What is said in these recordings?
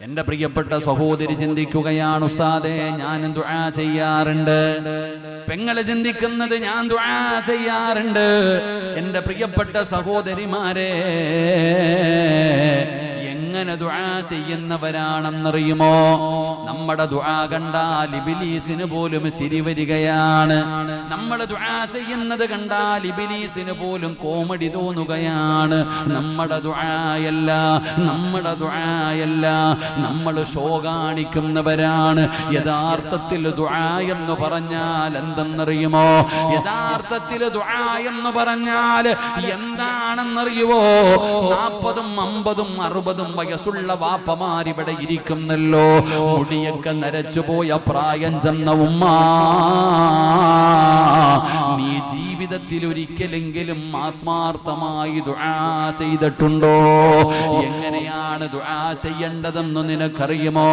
എന്റെ പ്രിയപ്പെട്ട സഹോദരി ചിന്തിക്കുകയാണ്, ഉസ്താദേ ഞാൻ ദുആ ചെയ്യാറുണ്ട്. പെങ്ങള് ചിന്തിക്കുന്നത് ഞാൻ ദുആ ചെയ്യാറുണ്ട്. എന്റെ പ്രിയപ്പെട്ട സഹോദരിമാരെ, എങ്ങനെ ദുആ ചെയ്യുന്നവരാണെന്നറിയുമോ? നമ്മുടെ ദുആ കണ്ടാൽ ഇബ്ലീസിന് പോലും ചിരി വരികയാണ്. നമ്മൾ ദുആ ചെയ്യുന്നത് കണ്ടാൽ ഇബ്ലീസിന് പോലും കോമഡി തോന്നുകയാണ്. നമ്മുടെ ദുആയല്ല, നമ്മുടെ ദുആയല്ല, നമ്മൾ ഷോ കാണിക്കുന്നവരാണ്. യഥാർത്ഥത്തിൽ ദുആ എന്ന് പറഞ്ഞാൽ എന്തെന്നറിയുമോ? യഥാർത്ഥത്തിൽ ദുആ എന്ന് പറഞ്ഞാൽ എന്താണെന്നറിയുമോ? 40ഉം 50ഉം 60ഉം വയസ്സുള്ള വാപ്പമാരിവിടെ ഇരിക്കുന്നല്ലോ. മുടിയൊക്കെ നരച്ചുപോയ പ്രായം ചെന്ന ഉമ്മ, നീ ജീവിതത്തിൽ ഒരിക്കലെങ്കിലും ആത്മാർത്ഥമായി ദുആ ചെയ്തിട്ടുണ്ടോ? എങ്ങനെയാണ് ദുആ ചെയ്യേണ്ടതെന്ന് നിനക്കറിയുമോ?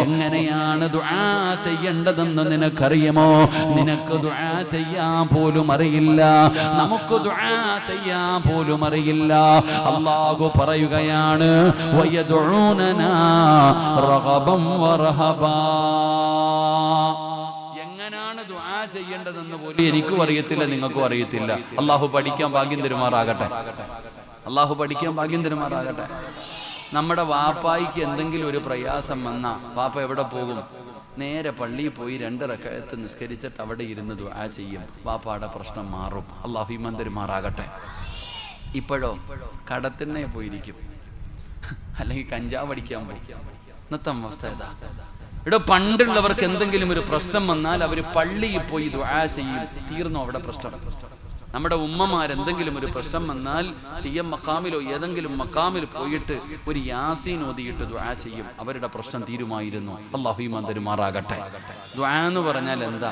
എങ്ങനെയാണ് ദുആ ചെയ്യേണ്ടതെന്ന് നിനക്കറിയുമോ? നിനക്ക് ദുആ ചെയ്യാൻ പോലും അറിയില്ല, നമുക്ക് ദുആ ചെയ്യാൻ പോലും അറിയില്ല. അല്ലാഹു പറയുകയാണ്, വയദുഊനനാ റഗബൻ വറഹബാ. എങ്ങനെയാണ് ദുആ ചെയ്യേണ്ടതെന്ന് പോലും എനിക്കും അറിയത്തില്ല, നിങ്ങൾക്കും അറിയത്തില്ല. അല്ലാഹു പഠിക്കാൻ ഭാഗ്യം തരുമാറാകട്ടെ. അല്ലാഹു പഠിക്കാൻ ഭാഗ്യം തരുമാറാകട്ടെ. നമ്മുടെ വാപ്പായിക്ക് എന്തെങ്കിലും ഒരു പ്രയാസം വന്നാ വാപ്പ എവിടെ പോകും? നേരെ പള്ളിയിൽ പോയി 2 റക്അത്ത് നിസ്കരിച്ചിട്ട് അവിടെ ഇരുന്ന് ദുആ ചെയ്യും. വാപ്പാടെ പ്രശ്നം മാറും. അല്ലാഹു ഈമാൻ തരുമാറാകട്ടെ. ഇപ്പോഴോ കടത്തിനെ പോയിരിക്കും, അല്ലെങ്കിൽ കഞ്ചാവ് അടിക്കാൻ പോകും. ഇന്നത്തെ അവസ്ഥ ഏതാ? ഇവിടെ പണ്ടുള്ളവർക്ക് എന്തെങ്കിലും ഒരു പ്രശ്നം വന്നാൽ അവർ പള്ളിയിൽ പോയി ദുആ ചെയ്യും, തീർന്നു അവിടെ പ്രശ്നം. നമ്മുടെ ഉമ്മമാരെന്തെങ്കിലും ഒരു പ്രശ്നം വന്നാൽ സിയം മഖാമിലോ ഏതെങ്കിലും മഖാമിൽ പോയിട്ട് ഒരു യാസീൻ ഓതിയിട്ട് ദുആ ചെയ്യും, അവരുടെ പ്രശ്നം തീരുമായിരുന്നു. അല്ലാഹു ഈമാൻ തരുമാറാകട്ടെ. ദുആ എന്ന് പറഞ്ഞാൽ എന്താ?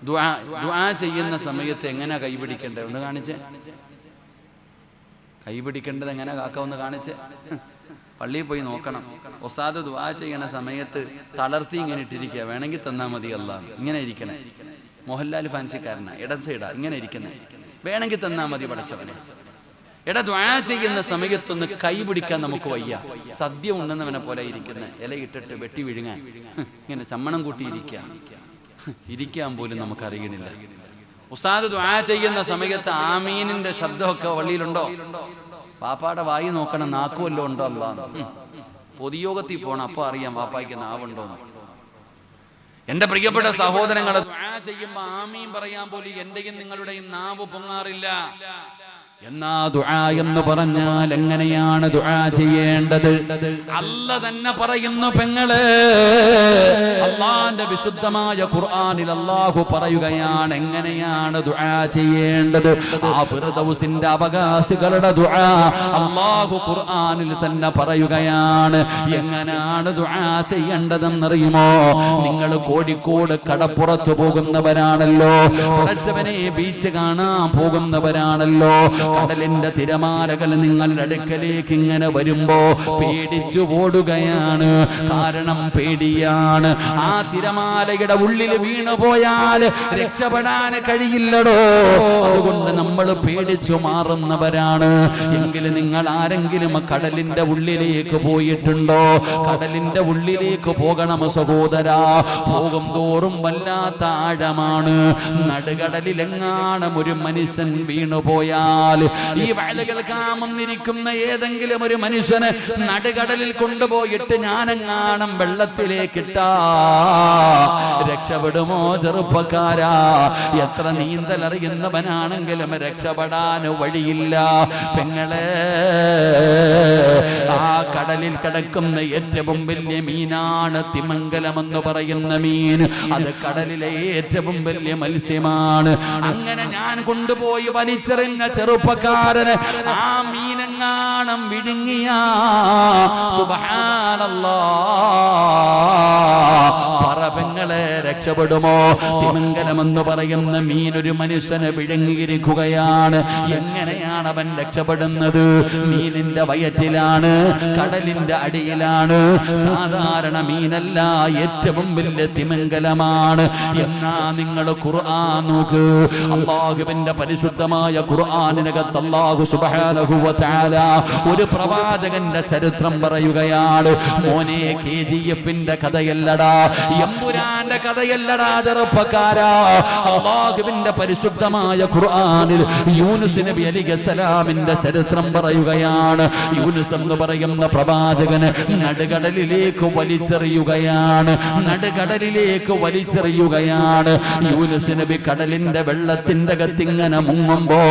ദുആ ചെയ്യുന്ന സമയത്ത് എങ്ങനെ കൈപിടിക്കേണ്ടത് ഒന്ന് കാണിച്ചേ. കൈപിടിക്കേണ്ടത് എങ്ങനെ കാക്കാവെന്ന് കാണിച്ച് പള്ളിയിൽ പോയി നോക്കണം. ഉസ്താദ് ദുആ ചെയ്യണ സമയത്ത് തളർത്തി ഇങ്ങനെ ഇട്ടിരിക്കുക, വേണമെങ്കിൽ തന്നാ മതി അല്ലാഹ്. ഇങ്ങനെ ഇരിക്കണേ, മോഹൻലാൽ ഫാൻസിക്കാരനാ, ഇടത് സൈഡാ, ഇങ്ങനെ ഇരിക്കുന്നത്, വേണമെങ്കിൽ തന്നാ മതി പടച്ചവനെ. ദുആ ചെയ്യുന്ന സമയത്തൊന്ന് കൈ പിടിക്കാൻ നമുക്ക് വയ്യ. സദ്യ ഉണ്ടെന്നവനെ പോലെ ഇരിക്കുന്ന, ഇലയിട്ടിട്ട് വെട്ടി വിഴുങ്ങാൻ ഇങ്ങനെ ചമ്മണം കൂട്ടി ഇരിക്കാൻ പോലും നമുക്കറിയണില്ല. ഉസ്താദ് ദുആ ചെയ്യുന്ന സമയത്ത് ആമീനിന്റെ ശബ്ദമൊക്കെ വള്ളിയിലുണ്ടോ? പാപ്പാടെ വായി നോക്കണം, നാക്കുവല്ലോ ഉണ്ടോ അല്ലാഹ്. പൊതുയോഗത്തിൽ പോണം, അപ്പൊ അറിയാം പാപ്പായ്ക്ക് നാവുണ്ടോന്ന്. എന്റെ പ്രിയപ്പെട്ട സഹോദരങ്ങളെ, ദുആ ചെയ്യുമ്പോ ആമീൻ പറയാൻ പോലും എന്റെയും നിങ്ങളുടെയും നാവ് പൊങ്ങാറില്ല. എന്നാ ദുആ എന്ന് പറഞ്ഞാൽ എങ്ങനെയാണ് ദുആ ചെയ്യേണ്ടത്? അല്ലാഹ് തന്നെ പറയുന്നു പെങ്ങളെ, അല്ലാഹുവിന്റെ വിശുദ്ധമായ ഖുർആനിൽ അല്ലാഹു പറയുകയാണ് എങ്ങനെയാണ് ദുആ ചെയ്യേണ്ടത്. ആ ഫിർദൗസിന്റെ അവകാശികളുടെ ദുആ അല്ലാഹു ഖുർആനിൽ തന്നെ പറയുകയാണ്. എങ്ങനെയാണ് ദുആ ചെയ്യേണ്ടതെന്നറിയുമോ? നിങ്ങൾ കോഴിക്കോട് കടപ്പുറത്ത് പോകുന്നവരാണല്ലോ, പടച്ചവനെ ബീച്ച് കാണാൻ പോകുന്നവരാണല്ലോ. കടലിന്റെ തിരമാലകൾ നിങ്ങളുടെ അടുക്കലേക്ക് ഇങ്ങനെ വരുമ്പോ പേടിച്ചു ഓടുകയാണ്. കാരണം പേടിയാണ്. ആ തിരമാലയുടെ ഉള്ളിൽ വീണുപോയാൽ രക്ഷപ്പെടാൻ കഴിയില്ലടോ. അതുകൊണ്ട് നമ്മൾ പേടിച്ചു മാറുന്നവരാണ്. എങ്കിൽ നിങ്ങൾ ആരെങ്കിലും കടലിന്റെ ഉള്ളിലേക്ക് പോയിട്ടുണ്ടോ? കടലിന്റെ ഉള്ളിലേക്ക് പോകണം സഹോദരാ. പോകും തോറും വല്ലാത്ത ആഴമാണ്. നടുകടലിലെങ്ങാനും ഒരു മനുഷ്യൻ വീണുപോയാൽ, ഈ വയലുകൾ കാമെന്നിരിക്കുന്ന ഏതെങ്കിലും ഒരു മനുഷ്യന് നടുകടലിൽ കൊണ്ടുപോയിട്ട് ഞാനെങ്ങാനും വെള്ളത്തിലേക്കിട്ടാ രക്ഷപ്പെടുമോ ചെറുപ്പക്കാരാ? എത്ര നീന്തൽ അറിയുന്നവനാണെങ്കിലും രക്ഷപ്പെടാൻ വഴിയില്ല പെങ്ങളെ. ആ കടലിൽ കിടക്കുന്ന ഏറ്റവും വലിയ മീനാണ് തിമംഗലം എന്ന് പറയുന്ന മീൻ. അത് കടലിലെ ഏറ്റവും വലിയ മത്സ്യമാണ്. അങ്ങനെ ഞാൻ കൊണ്ടുപോയി വലിച്ചെറിഞ്ഞ ചെറുപ്പക്കാരന് ആ മീനെങ്ങാണം വിഴുങ്ങിയ സുബ്ഹാനല്ലാഹ്, പറ പെങ്ങളെ രക്ഷപ്പെടുമോ? തിമിംഗലമെന്ന് പറയുന്ന മീൻ ഒരു മനുഷ്യനെ വിഴുങ്ങിയിരിക്കുകയാണ്. എങ്ങനെയാണ് അവൻ രക്ഷപ്പെടുന്നത്? മീനിന്റെ വയറ്റിലാണ്, കടലിന്റെ അടിയിലാണ്. സാധാരണ മീനല്ല, ഏറ്റവും വലിയ തിമിംഗലമാണ്. എന്നാ നിങ്ങൾ ഖുർആൻ നോക്ക്. അല്ലാഹുവിന്റെ പരിശുദ്ധമായ ഖുർആനിനകത്ത് അല്ലാഹു സുബ്ഹാനഹു വ തആല ഒരു പ്രവാചകന്റെ ചരിത്രം പറയുകയാണ്. മോനെ, KGF-ന്റെ കഥയല്ലടാ, എമ്പുരാന്റെ കഥയല്ലടാ ചെറുപ്പക്കാരാ. അല്ലാഹുവിന്റെ പരിശുദ്ധമായ ഖുർആനിൽ യൂനുസ് നബി അലൈഹിസ്സലാമിന്റെ ചരിത്രം പറയുകയാണ്. യൂനുസ് എന്ന് പറയുന്ന പ്രവാചകന് നടുകടലിലേക്ക് വലിച്ചെറിയുകയാണ്. നടുകടലിലേക്ക് വലിച്ചെറിയുകയാണ്. യൂനുസ് നബി കടലിന്റെ വെള്ളത്തിന്റെ അകത്തിങ്ങനെ മുങ്ങുമ്പോ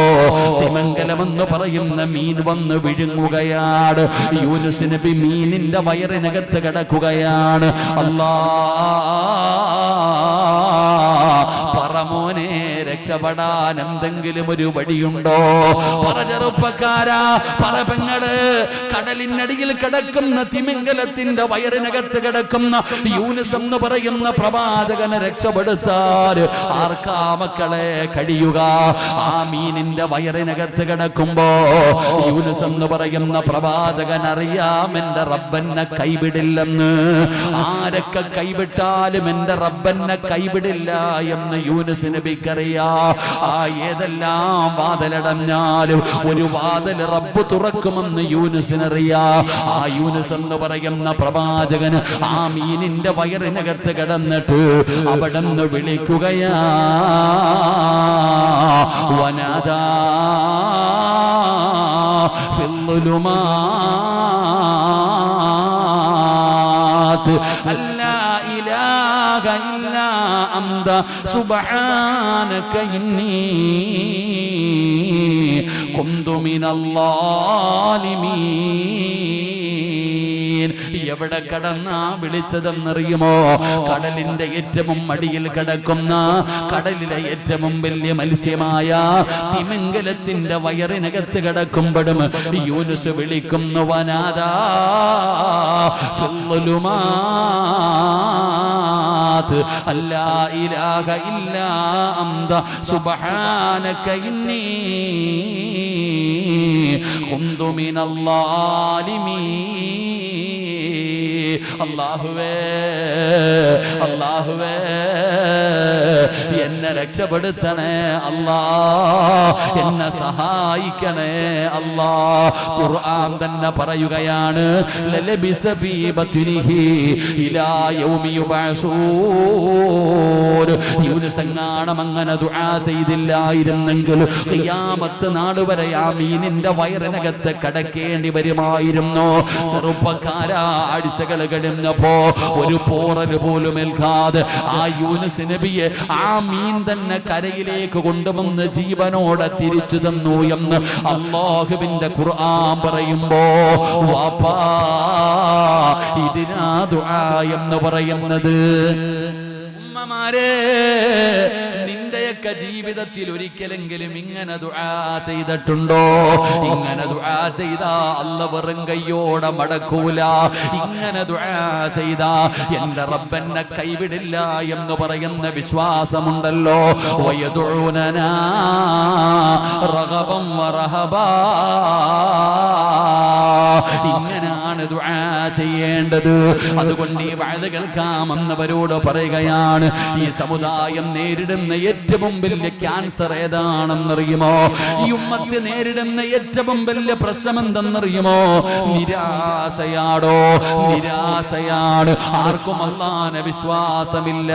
തിമിംഗലമെന്ന് പറയുന്ന മീൻ വന്ന് വിഴുങ്ങുകയാണ്. യൂനുസ് നബി മീനിന്റെ വയറിനകത്ത് കിടക്കുകയാണ്. പറമോനെ, രക്ഷപ്പെടാൻ എന്തെങ്കിലും ഒരു വഴിയുണ്ടോ? പറ ചെറുപ്പക്കാരാ, പറ പെങ്ങള്. കടലിനടിയിൽ കിടക്കുന്ന തിമിംഗലത്തിന്റെ വയറിനകത്ത് കിടക്കുന്ന യൂനുസ് എന്ന് പറയുന്ന പ്രവാചകനെ രക്ഷപ്പെടുത്താൻ ആർക്കാ മക്കളെ കഴിയുക? ആ മീനിന്റെ വയറിനകത്ത് കിടക്കുമ്പോ യൂനുസ് എന്ന് പറയുന്ന പ്രവാചകൻ അറിയാം, എന്റെ റബ്ബെന്നെ കൈവിടില്ലെന്ന്. ആരൊക്കെ കൈവിട്ടാലും എന്റെ റബ്ബെന്നെ കൈവിടില്ല എന്ന് യൂനുസ് നബിക്കറിയാ. ആ ഏതെല്ലാം വാതിലടഞ്ഞാലും ഒരു വാതിൽ റബ്ബ് തുറക്കുമെന്ന് യൂനുസിനറിയാ. ആ യൂനുസ് എന്ന് പറയുന്ന പ്രവാചകന് ആ മീനിന്റെ വയറിനകത്ത് കിടന്നിട്ട് അവിടെ നിന്ന് വിളിക്കുകയാ. വനദാ ഫിൽലുമാത് അല്ലാ ഇലാഹ ഇല്ലാ അന്ത സുബ്ഹാനക ഇന്നി കുന്തു മിനൽ ളാലിമീൻ. എവിടെ കടന്നാ വിളിച്ചതെന്നറിയുമോ? കടലിന്റെ ഏറ്റവും അടിയിൽ കിടക്കുന്ന, കടലിലെ ഏറ്റവും വലിയ മത്സ്യമായ തിമിംഗലത്തിന്റെ വയറിനകത്ത് കിടക്കുമ്പോഴും യൂനുസ് വിളിക്കുന്നു. വനാദാ ഫിൽലുമാത് അല്ലാ ഇലാഹ ഇല്ലാ അന്ത സുബ്ഹാനക ഇന്നി കുന്തു മിനൽ ളാലിമീൻ. അല്ലാഹുവേ, അല്ലാഹുവേ, എന്നെ രക്ഷപ്പെടുത്തണേ അല്ലാ, എന്നെ സഹായിക്കണേ അല്ലാ. ഖുർആൻ തന്നെ പറയുകയാണ്, ലലബിസ ഫീ ബത്നിഹി ഇലാ യൗമി യുബഅസൂൻ. യൂനുസ് എങ്ങാണം അങ്ങനെ ദുആ ചെയ്തില്ലായിരുന്നെങ്കിൽ ഖിയാമത്ത് നാൾ വരെ ആ മീനിന്റെ വയറിനകത്ത് കിടക്കേണ്ടി വരുമായിരുന്നു. ചെറുപ്പക്കാരാ, ആഴ്ചകൾ കഴിഞ്ഞപ്പോ ഒരു പോറൽ പോലും ഏൽക്കാതെ ആ യൂനുസ് നബിയെ ആ മീൻ തന്നെ കരയിലേക്ക് കൊണ്ടുവന്ന് ജീവനോടെ തിരിച്ചു തന്നു എന്ന് അല്ലാഹുവിന്റെ ഖുർആൻ പറയുമ്പോ, വാപ്പാ, ഇതിനാ ദുആ എന്ന് പറയുന്നത്. ഉമ്മമാരെ, നിന്റെയൊക്കെ ജീവിതത്തിൽ ഒരിക്കലെങ്കിലും ഇങ്ങനെ ദുആ ചെയ്തിട്ടുണ്ടോ? ഇങ്ങനെ ദുആ ചെയ്താ അല്ലാഹു വെറും കയ്യോടെ മടക്കൂല. ഇങ്ങനെ ദുആ ചെയ്താ എന്റെ റബ്ബെന്നെ കൈവിടില്ല എന്ന് പറയുന്ന വിശ്വാസമുണ്ടല്ലോ. വയദുഊനനാ റഗബൻ വറഹബാ. ഇങ്ങനെയാണ് ദുആ ചെയ്യേണ്ടത്. അതുകൊണ്ട് ഈ വഅദ് കേൾക്കാമെന്നവരോട് പറയുകയാണ്, ഈ സമുദായം നേരിടുന്ന ഏറ്റവും വലിയ ക്യാൻസർ ഏതാണെന്നറിയുമോ? ഈ ഉമ്മത്ത് നേരിടുന്ന ഏറ്റവും വലിയ പ്രശ്നം എന്തെന്നറിയുമോ? നിരാശയാടോ, നിരാശയാണ്. ആർക്കും അല്ലാഹുവിനെ വിശ്വാസമില്ല.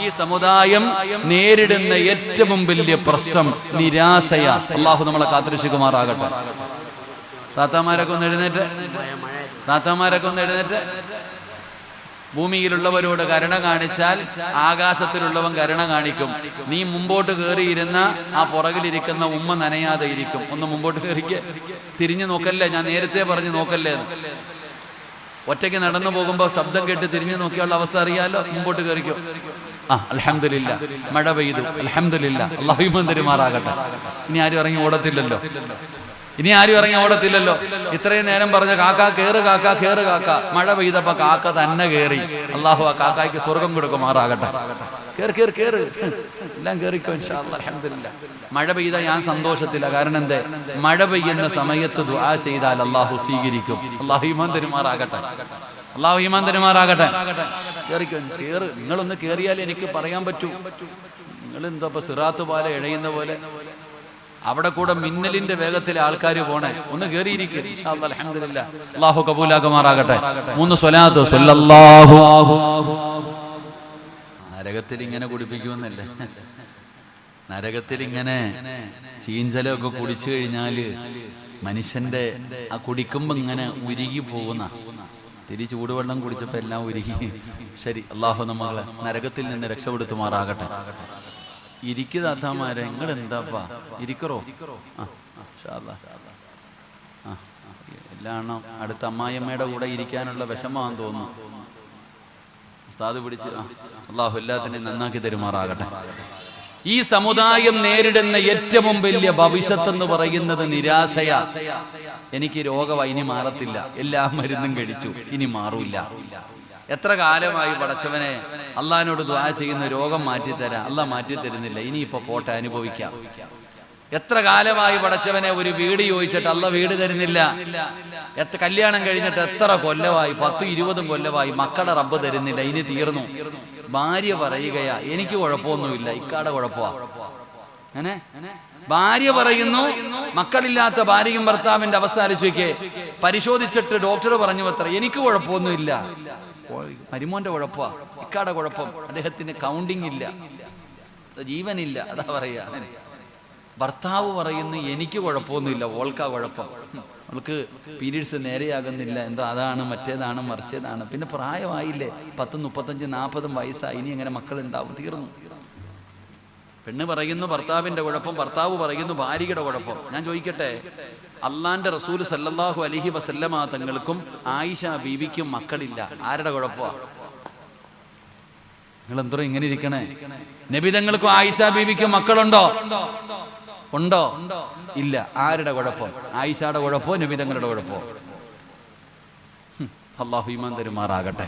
ഈ സമുദായം നേരിടുന്ന ഏറ്റവും വലിയ പ്രശ്നം നിരാശയാണ്. അല്ലാഹു നമ്മളെ കാത്തുരക്ഷിക്കുമാറാകട്ടെ. താത്താമാരൊക്കെ ഒന്ന് എഴുന്നേറ്റ്, താത്താമാരൊക്കെ ഒന്ന് എഴുന്നേറ്റ്. ഭൂമിയിലുള്ളവരോട് കരുണ കാണിച്ചാൽ ആകാശത്തിലുള്ളവൻ കരുണ കാണിക്കും. നീ മുമ്പോട്ട് കയറിയിരുന്ന ആ പുറകിലിരിക്കുന്ന ഉമ്മ നനയാതെ ഇരിക്കും. ഒന്ന് മുമ്പോട്ട് കയറിക്ക്. തിരിഞ്ഞു നോക്കല്ലേ, ഞാൻ നേരത്തെ പറഞ്ഞു നോക്കല്ലേ എന്ന്. ഒറ്റയ്ക്ക് നടന്നു പോകുമ്പോൾ ശബ്ദം കേട്ട് തിരിഞ്ഞു നോക്കിയുള്ള അവസ്ഥ അറിയാലോ. മുമ്പോട്ട് കയറിക്കോ. അൽഹംദുലില്ലാ, മഴ പെയ്തു. അൽഹംദുലില്ലാ, അല്ലാഹു ഈമാൻ തരുമാറാകട്ടെ. ഇനി ആരും ഇറങ്ങി ഓടത്തില്ലല്ലോ. ഇനി ആരും ഇറങ്ങി ഓടത്തില്ലല്ലോ. ഇത്രയും നേരം പറഞ്ഞ കാക്ക കേറ് കാക്ക കേറ് കാക്ക, മഴ പെയ്തപ്പോ കാക്ക തന്നെ കേറി. അള്ളാഹു ആ കാക്കായ്ക്ക് സ്വർഗം കൊടുക്കുമാറാകട്ടെ. കേറ് കേറ് കേറ്, എല്ലാം കേറിക്കോ ഇൻഷാ അല്ലാഹ്. അൽഹംദുലില്ലാഹ്. മഴ പെയ്ത ഞാൻ സന്തോഷത്തില്ല. കാരണം എന്തേ? മഴ പെയ്യുന്ന സമയത്ത് ദുആ ചെയ്താൽ അള്ളാഹു സ്വീകരിക്കും. അള്ളാഹു ഈമാൻ തരുമാറാകട്ടെ. അള്ളാഹു ഈമാൻ തരുമാറാകട്ടെ. കേറിക്കോ, കേറ്. നിങ്ങളൊന്ന് കേറിയാൽ എനിക്ക് പറയാൻ പറ്റൂ. നിങ്ങൾ എന്താ ഇപ്പൊ സിറാത്ത് പോലെ ഇഴയുന്ന പോലെ അവിടെ കൂടെ മിന്നലിന്റെ വേഗത്തിൽ ആൾക്കാർ പോണേ. ഒന്ന് കേറിയിരിക്കും. ഇൻഷാ അല്ലാഹ്. അൽഹംദുലില്ലാഹ്. അള്ളാഹു കബൂലാക്കുമാറാകട്ടെ. 3 സ്വലാത്ത് സല്ലല്ലാഹു. നരകത്തിൽ ഇങ്ങനെ കുടിപ്പിക്കുമെന്നല്ലേ? നരകത്തിൽ ഇങ്ങനെ ചീഞ്ചലൊക്കെ കുടിച്ചു കഴിഞ്ഞാല് മനുഷ്യന്റെ ആ കുടിക്കുമ്പോ ഇങ്ങനെ ഉരുകി പോകുന്ന, തിരി ചൂടുവെള്ളം കുടിച്ചപ്പോ എല്ലാം ഉരുകി. ശരി, അള്ളാഹു നമ്മളെ നരകത്തിൽ നിന്ന് രക്ഷപ്പെടുത്തുമാറാകട്ടെ. ഇരിക്കുതാത്താമാരെ, നിങ്ങൾ എന്താപ്പാ ഇരിക്കറോ? എല്ലാം അടുത്ത അമ്മായിയമ്മയുടെ കൂടെ ഇരിക്കാനുള്ള വിഷമാണെന്ന് തോന്നുന്നു. ഉസ്താദ് പിടിച്ച് അള്ളാഹു എല്ലാത്തിനെയും നന്നാക്കി തരുമാറാകട്ടെ. ഈ സമുദായം നേരിടുന്ന ഏറ്റവും വലിയ ഭവിഷ്യത്ത് എന്ന് പറയുന്നത് നിരാശയാ. എനിക്ക് രോഗമായി, ഇനി മാറത്തില്ല, എല്ലാ മരുന്നും കഴിച്ചു, ഇനി മാറൂല്ല. എത്ര കാലമായി പടച്ചവനെ അള്ളാഹിനോട് ദുആ ചെയ്യുന്ന രോഗം മാറ്റിത്തരാം, അള്ളാഹ് മാറ്റിത്തരുന്നില്ല, ഇനിയിപ്പോ പോട്ടെ അനുഭവിക്കാം. എത്ര കാലമായി പടച്ചവനെ ഒരു വീട് ചോദിച്ചിട്ട് അള്ളാഹ് വീട് തരുന്നില്ല. കല്യാണം കഴിഞ്ഞിട്ട് എത്ര കൊല്ലമായി, 10-20 കൊല്ലമായി, മക്കളെ റബ്ബ് തരുന്നില്ല, ഇനി തീർന്നു. ഭാര്യ പറയുകയാ എനിക്ക് കുഴപ്പമൊന്നുമില്ല, ഇക്കാടെ കുഴപ്പമാ. അങ്ങനെ ഭാര്യ പറയുന്നു, മക്കളില്ലാത്ത ഭാര്യയും ഭർത്താവിന്റെ അവസ്ഥ ആലോചിക്കേ. പരിശോധിച്ചിട്ട് ഡോക്ടർ പറഞ്ഞു അത്ര എനിക്ക് കുഴപ്പമൊന്നുമില്ല, മരുമോന്റെ കുഴപ്പമാ, ഇക്കാടെ കുഴപ്പം, അദ്ദേഹത്തിന് കൗണ്ടിങ് ഇല്ല, ജീവനില്ല, അതാ പറയാ. ഭർത്താവ് പറയുന്നു എനിക്ക് കുഴപ്പമൊന്നുമില്ല, ഓൾക്കാ കുഴപ്പം, അവൾക്ക് പീരീഡ്സ് നേരെയാകുന്നില്ല, എന്തോ അതാണ് മറ്റേതാണ് മറിച്ചതാണ്, പിന്നെ പ്രായമായില്ലേ, 10, 35, 40 വയസ്സായി, ഇനി എങ്ങനെ മക്കളുണ്ടാവും, തീർന്നു. പെണ്ണ് പറയുന്നു ഭർത്താവിന്റെ കുഴപ്പം, ഭർത്താവ് പറയുന്നു ഭാര്യയുടെ കുഴപ്പം. ഞാൻ ചോദിക്കട്ടെ, അള്ളാന്റെ റസൂൽ സല്ലല്ലാഹു അലൈഹി വസല്ലമ തങ്ങൾക്കും ആയിഷ ബീവിക്കും മക്കളില്ല, ആരുടെ കുഴപ്പമാ? നിങ്ങൾ എന്തോ ഇങ്ങനെ ഇരിക്കണേ? നബി തങ്ങൾക്കും ആയിഷ ബീവിക്കും മക്കളുണ്ടോ? ഉണ്ടോ? ഇല്ല. ആരുടെ കുഴപ്പം? ആയിഷയുടെ കുഴപ്പമോ നബി തങ്ങളുടെ കുഴപ്പമോ? അല്ലാഹു ഈമാൻ തരുമാറാകട്ടെ.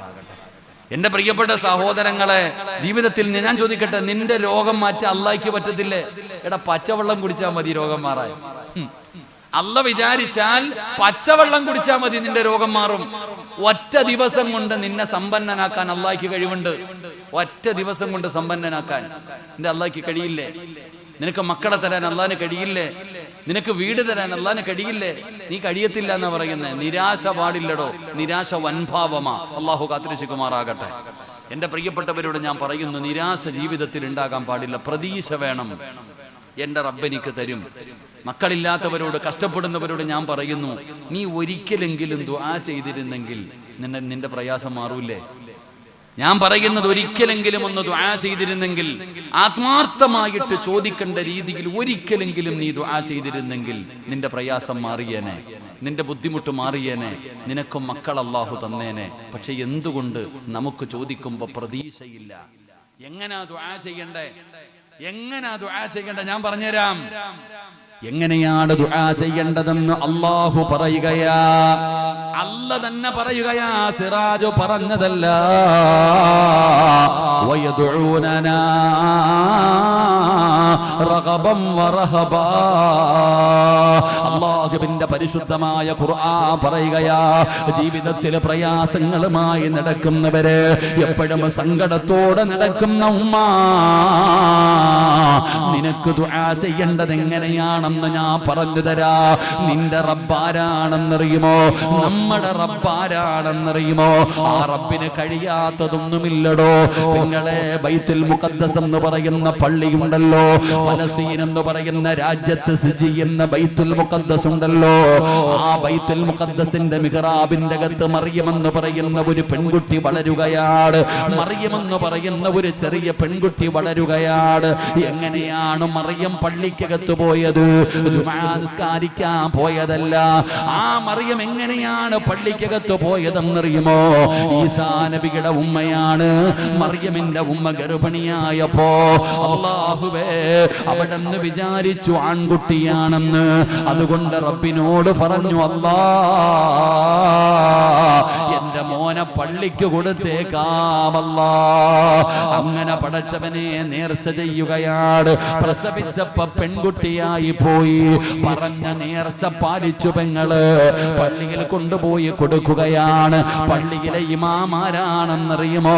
എന്റെ പ്രിയപ്പെട്ട സഹോദരങ്ങളെ, ജീവിതത്തിൽ ഞാൻ ചോദിക്കട്ടെ, നിന്റെ രോഗം മാറ്റാൻ അള്ളാഹിക്ക് പറ്റത്തില്ലേ? എടാ, പച്ചവെള്ളം കുടിച്ചാൽ മതി രോഗം മാറാൻ. അള്ളാഹ് വിചാരിച്ചാൽ പച്ചവെള്ളം കുടിച്ചാൽ മതി, നിന്റെ രോഗം മാറും. ഒറ്റ ദിവസം കൊണ്ട് നിന്നെ സമ്പന്നനാക്കാൻ അള്ളാഹിക്ക് കഴിവുണ്ട്. ഒറ്റ ദിവസം കൊണ്ട് സമ്പന്നനാക്കാൻ നിന്റെ അള്ളാഹിക്ക് കഴിയില്ലേ? നിനക്ക് മക്കളെ തരാൻ അള്ളാഹിന് കഴിയില്ലേ? നിനക്ക് വീട് തരാൻ അള്ളാഹിന് കഴിയില്ലേ? നീ കഴിയത്തില്ല എന്നാ പറയുന്നത്. നിരാശ പാടില്ലടോ, നിരാശ വൻഭാവമാ. അള്ളാഹു കാത്തിരക്ഷിക്കുമാറാകട്ടെ. എന്റെ പ്രിയപ്പെട്ടവരോട് ഞാൻ പറയുന്നു, നിരാശ ജീവിതത്തിൽ ഉണ്ടാകാൻ പാടില്ല, പ്രതീക്ഷ വേണം. എന്റെ റബ്ബെനിക്ക് തരും. മക്കളില്ലാത്തവരോട്, കഷ്ടപ്പെടുന്നവരോട് ഞാൻ പറയുന്നു, നീ ഒരിക്കലെങ്കിലും ദുആ ചെയ്തിരുന്നെങ്കിൽ നിന്റെ പ്രയാസം മാറൂലേ? ഞാൻ പറയുന്നത്, ഒരിക്കലെങ്കിലും ഒന്ന് ദുആ ചെയ്തിരുന്നെങ്കിൽ, ആത്മാർത്ഥമായിട്ട് ചോദിക്കേണ്ട രീതിയിൽ ഒരിക്കലെങ്കിലും നീ ദുആ ചെയ്തിരുന്നെങ്കിൽ നിന്റെ പ്രയാസം മാറിയേനെ, നിന്റെ ബുദ്ധിമുട്ട് മാറിയേനെ, നിനക്കും മക്കൾ അല്ലാഹു തന്നേനെ. പക്ഷെ എന്തുകൊണ്ട് നമുക്ക് ചോദിക്കുമ്പോ പ്രതീക്ഷയില്ല? എങ്ങനാ ദുആ ചെയ്യണ്ടേ? എങ്ങനാ ദുആ ചെയ്യണ്ടേ? ഞാൻ പറഞ്ഞുതരാം. എങ്ങനെയാണ് ദുആ ചെയ്യേണ്ടതെന്ന് അല്ലാഹു പറയുകയാ. അല്ല തന്നെ പറയുകയാ, സിറാജ് പറഞ്ഞതല്ല. വയദുഊനനാ റഗബൻ വറഹബാ. അല്ലാഹുവിന്റെ പരിശുദ്ധമായ ഖുർആൻ പറയുകയാ, ജീവിതത്തിൽ പ്രയാസങ്ങളുമായി നടക്കുന്നവര്, എപ്പോഴും സങ്കടത്തോടെ നടക്കുന്ന ഉമ്മ, നിനക്ക് ദുആ ചെയ്യേണ്ടത് എങ്ങനെയാണെന്ന് ഞാൻ പറഞ്ഞു തരാ. നിന്റെ റബ്ബാരാണെന്നറിയുമോ? നമ്മുടെ റബ്ബാരാണെന്നറിയുമോ? ആ റബ്ബിന് കഴിയാത്തതൊന്നുമില്ലടോ. നിങ്ങളെ ബൈത്തുൽ മുഖദ്ദസ് എന്ന് പറയുന്ന പള്ളിയുണ്ടല്ലോ, ഫലസ്തീൻ എന്ന് പറയുന്ന രാജ്യത്ത് സ്ഥിതി ചെയ്യുന്ന ബൈത്തുൽ മുഖദ്ദസ് ഉണ്ടല്ലോ, ആ ബൈത്തുൽ മുഖദ്ദസിന്റെ മിഹ്റാബിന്റെ അകത്ത് മറിയം എന്ന് പറയുന്ന ഒരു പെൺകുട്ടി വളരുകയാണ്. മറിയം എന്ന് പറയുന്ന ഒരു ചെറിയ പെൺകുട്ടി വളരുകയാണ്. എങ്ങനെയാണ് മറിയം പള്ളിക്കകത്ത് പോയത്? ജുമാ നിസ്കാരിക്കാൻ പോയതല്ല. ആ മറിയം എങ്ങനെയാണ് പള്ളിക്കകത്ത് പോയതെന്നറിയുമോ? ഈസാ നബിയുടെ ഉമ്മയാണ്. മറിയമിന്റെ ഉമ്മ ഗർഭിണിയായപ്പോ അല്ലാഹുവേ അവിടെന്ന് വിചാരിച്ചു ആൺകുട്ടിയാണെന്ന്. അതുകൊണ്ട് റബ്ബിനോട് പറഞ്ഞു, അല്ലാ എന്റെ മോനെ പള്ളിക്ക് കൊടുത്തേക്കാമല്ലാ. അങ്ങനെ പടച്ചവനെ നേർച്ച ചെയ്യുകയാണ്. പ്രസവിച്ചപ്പോ പെൺകുട്ടിയായി പോയി. പറഞ്ഞ നേർച്ച പാലിച്ചു പെങ്ങള്. പള്ളിയിൽ കൊണ്ടുപോയി കൊടുക്കുകയാണ്. പള്ളിയിലെ ഇമാമാരാണെന്നറിയുമോ?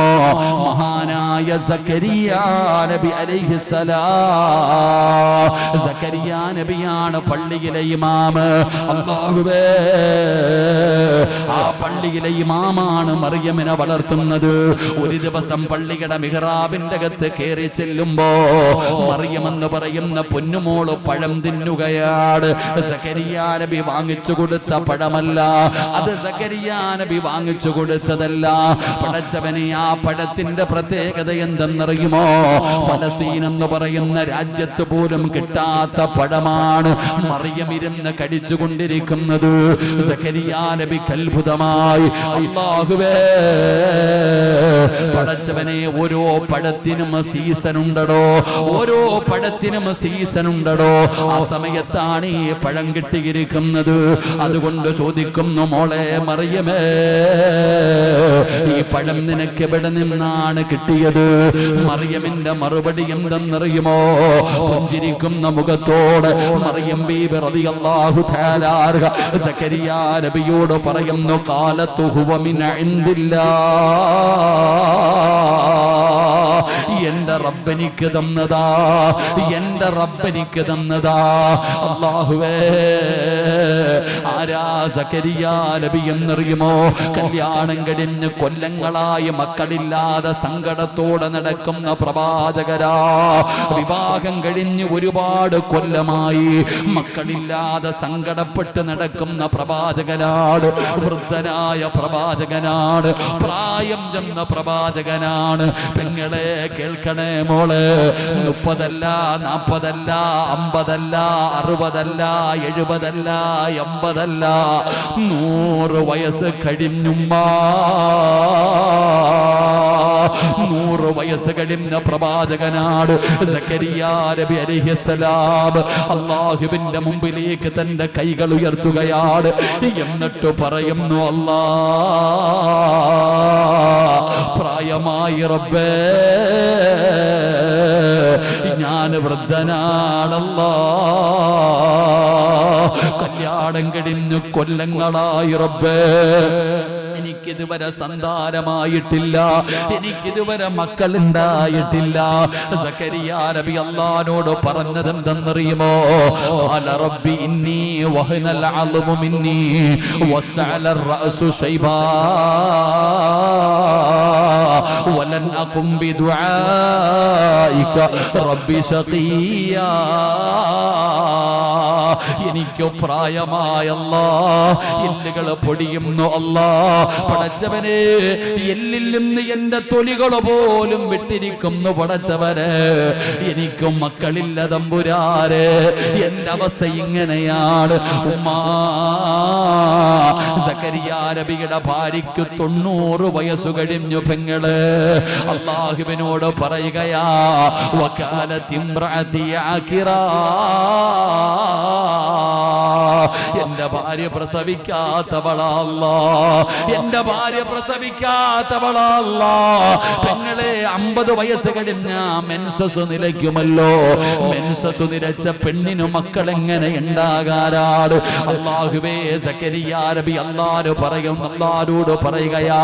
മഹാനായ സക്കരിയാ നബി അലൈഹിസ്സലാം. സക്കരിയാ നബിയാണ് പള്ളിയിലെ ഇമാമ്. അല്ലാഹുവേ ആ പള്ളിയിലെ ഇമാമാണ് മറിയമിനെ വളർത്തുന്നത്. ഒരു ദിവസം പള്ളിയുടെ മിഹ്റാബിന്റെ അകത്ത് കയറി ചെല്ലുമ്പോ മറിയം എന്ന് പറയുന്ന പൊന്നുമോള് പഴം തിന്നുകയാണ്. സക്കരിയാ നബി വാങ്ങിച്ചു കൊടുത്ത പഴമല്ല അത്. സക്കരിയാ നബി വാങ്ങിച്ചു കൊടുത്തതല്ല. പടച്ചവനെ ആ പഴത്തിന്റെ പ്രത്യേകത എന്തെന്നറിയുമോ? ഫലസ്തീൻ എന്ന് പറയുന്ന രാജ്യത്ത് പോലും കിട്ടാത്ത പഴമാണ് മറിയം ഇരുന്ന് കടിച്ചുകൊണ്ടിരിക്കുന്നത്. സക്കരിയാ നബിക്ക് അത്ഭുതമായി. അല്ലാഹുവേ പടച്ചവനെ ഓരോ പഴത്തിനും സീസൺ ഉണ്ടടോ. ഓരോ പഴത്തിനും സീസൺ ഉണ്ടടോ. ആ സമയത്താണ് ഈ പഴം കിട്ടിയിരിക്കുന്നത്. അതുകൊണ്ട് ചോദിക്കുന്നു, മോളെ മറിയമേ, ഈ പഴം നിനക്ക് എവിടെ നിന്നാണ് കിട്ടിയത്? മറിയമിന്റെ മറുപടി എന്തെന്നറിയുമോ? പുഞ്ചിരിക്കുന്ന മുഖത്തോടെ മറിയം ബീബി റളിയല്ലാഹു തആല സക്കരിയാ നബിയോട് പറയുന്നു, ഖാലത്തു ഹുവ മിൻ ഇൻദില്ലാഹ്. എന്റെ റബ്ബനിക്ക് തന്നതാ, എന്റെ റബ്ബനിക്ക് തന്നതാ. അല്ലാഹുവേ ആരാ സക്കരിയാ നബി എന്നറിയുമോ? കല്യാണം കഴിഞ്ഞ് കൊല്ലങ്ങളായി മക്കളില്ലാതെ സങ്കടത്തോടെ നടക്കുന്ന പ്രവാചകരാ. വിവാഹം കഴിഞ്ഞ് ഒരുപാട് കൊല്ലമായി മക്കളില്ലാതെ സങ്കടപ്പെട്ട് നടക്കുന്ന പ്രവാചകനാണ്. വൃദ്ധനായ പ്രവാചകനാണ്. പ്രായം ചെന്ന പ്രവാചകനാണ്. പെങ്ങളെ കേൾക്കണേ മോളെ, 30 അല്ല 40 അല്ല 50 അല്ല 60 അല്ല 70 അല്ല 80 അല്ല 100 വയസ്സ് കഴിഞ്ഞുമ്മാ. 100 വയസ്സ് കഴിഞ്ഞ പ്രവാചകനാണ് സക്കരിയാ നബി അലൈഹിസ്സലാം. അല്ലാഹുവിന്റെ മുമ്പിലേക്ക് തന്റെ കൈകൾ ഉയർത്തുകയാണ്. എന്നിട്ട് പറയുന്നു, അല്ലാ പ്രായമായി റബ്ബേ, ഞാൻ വൃദ്ധനാണല്ലാ. കല്യാണം കഴിഞ്ഞു കൊല്ലങ്ങളായി റബ്ബേ, എനിക്കിതുവരെ സന്താനമായിട്ടില്ല, എനിക്കിതുവരെ മക്കളുണ്ടായിട്ടില്ല. സക്കരിയാ നബി അല്ലാഹുവോട് പറഞ്ഞത് എന്തെന്നറിയുമോ? ഖാല റബ്ബി ഇന്നി വഹനൽ അളമു മിന്നി വസ്തഅല റഅസു ശൈബാ വലൻ അഖും ബിദുആഇക റബ്ബി ശഖിയാ. എനിക്ക് പ്രായമായല്ലാ, എല്ലുകൾ പൊടിയുന്നു അല്ലാ. പടച്ചവനെ, എല്ലിൽ നിന്ന് എന്റെ തൊലികൾ പോലും വിട്ടിരിക്കുന്നു പടച്ചവനെ. എനിക്ക് മക്കളില്ല തമ്പുരാരെ, എന്റെ അവസ്ഥ ഇങ്ങനെയാണ്. ഉമ്മാ സക്കരിയാ നബിയുടെ ഭാര്യയ്ക്ക് 90 വയസ്സ് കഴിഞ്ഞു പെങ്ങള്. അല്ലാഹുവിനോട് പറയുകയാ, വകാലത്ത് ഇംറഅതി ആകിറാ. എന്റെ ഭാര്യ പ്രസവിക്കാത്തവളാ, എന്റെ ഭാര്യ പ്രസവിക്കാത്തവളാ. പെങ്ങളെ 50 വയസ്സ് കഴിഞ്ഞ മെൻസസ് നിലയ്ക്കുമല്ലോ. മെൻസസ് നിലച്ച പെണ്ണിനു മക്കൾ എങ്ങനെ ഉണ്ടാകാനാണ്? അല്ലാഹുവേ സക്കരിയാ നബി അല്ലാഹുവോട് പറയുകയാ,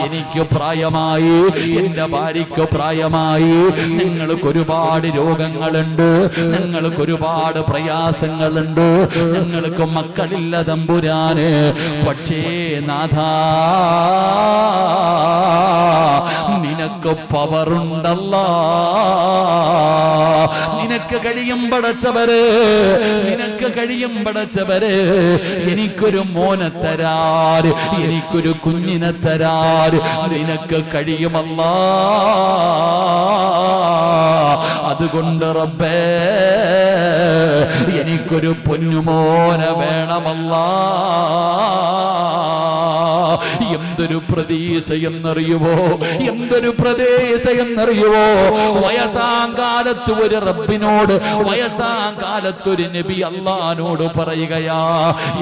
എനിക്ക് പ്രായമായി, എന്റെ ഭാര്യയ്ക്ക് പ്രായമായി. നിങ്ങൾക്ക് ഒരുപാട് രോഗങ്ങളുണ്ട്, നിങ്ങൾക്ക് ഒരുപാട് പ്രയാസങ്ങളുണ്ട്, നിങ്ങൾക്ക് മക്കളില്ല തമ്പുരാന്. പക്ഷേ നാഥാ, നിനക്ക് പവറുണ്ടല്ലാ, നിനക്ക് കഴിയും പടച്ചവരെ, നിനക്ക് കഴിയും പടച്ചവരെ. എനിക്കൊരു മോനെ തരാൻ, എനിക്കൊരു കുഞ്ഞിനെ തരാൻ നിനക്ക് കഴിയുമല്ലാ. അതുകൊണ്ട് റബ്ബേ എനിക്കൊരു പൊന്നുമോനെ വേണമല്ലാ. എന്തൊരു പ്രതീക്ഷയെന്നറിയുവോ, എന്തൊരു പ്രദേശയെന്നറിയുവോ. വയസ്സാങ്കാലത്ത് ഒരു റബ്ബിനോട്, വയസ്സാങ്കാലത്ത് ഒരു നബി അല്ലാഹുവോട് പറയുകയാ,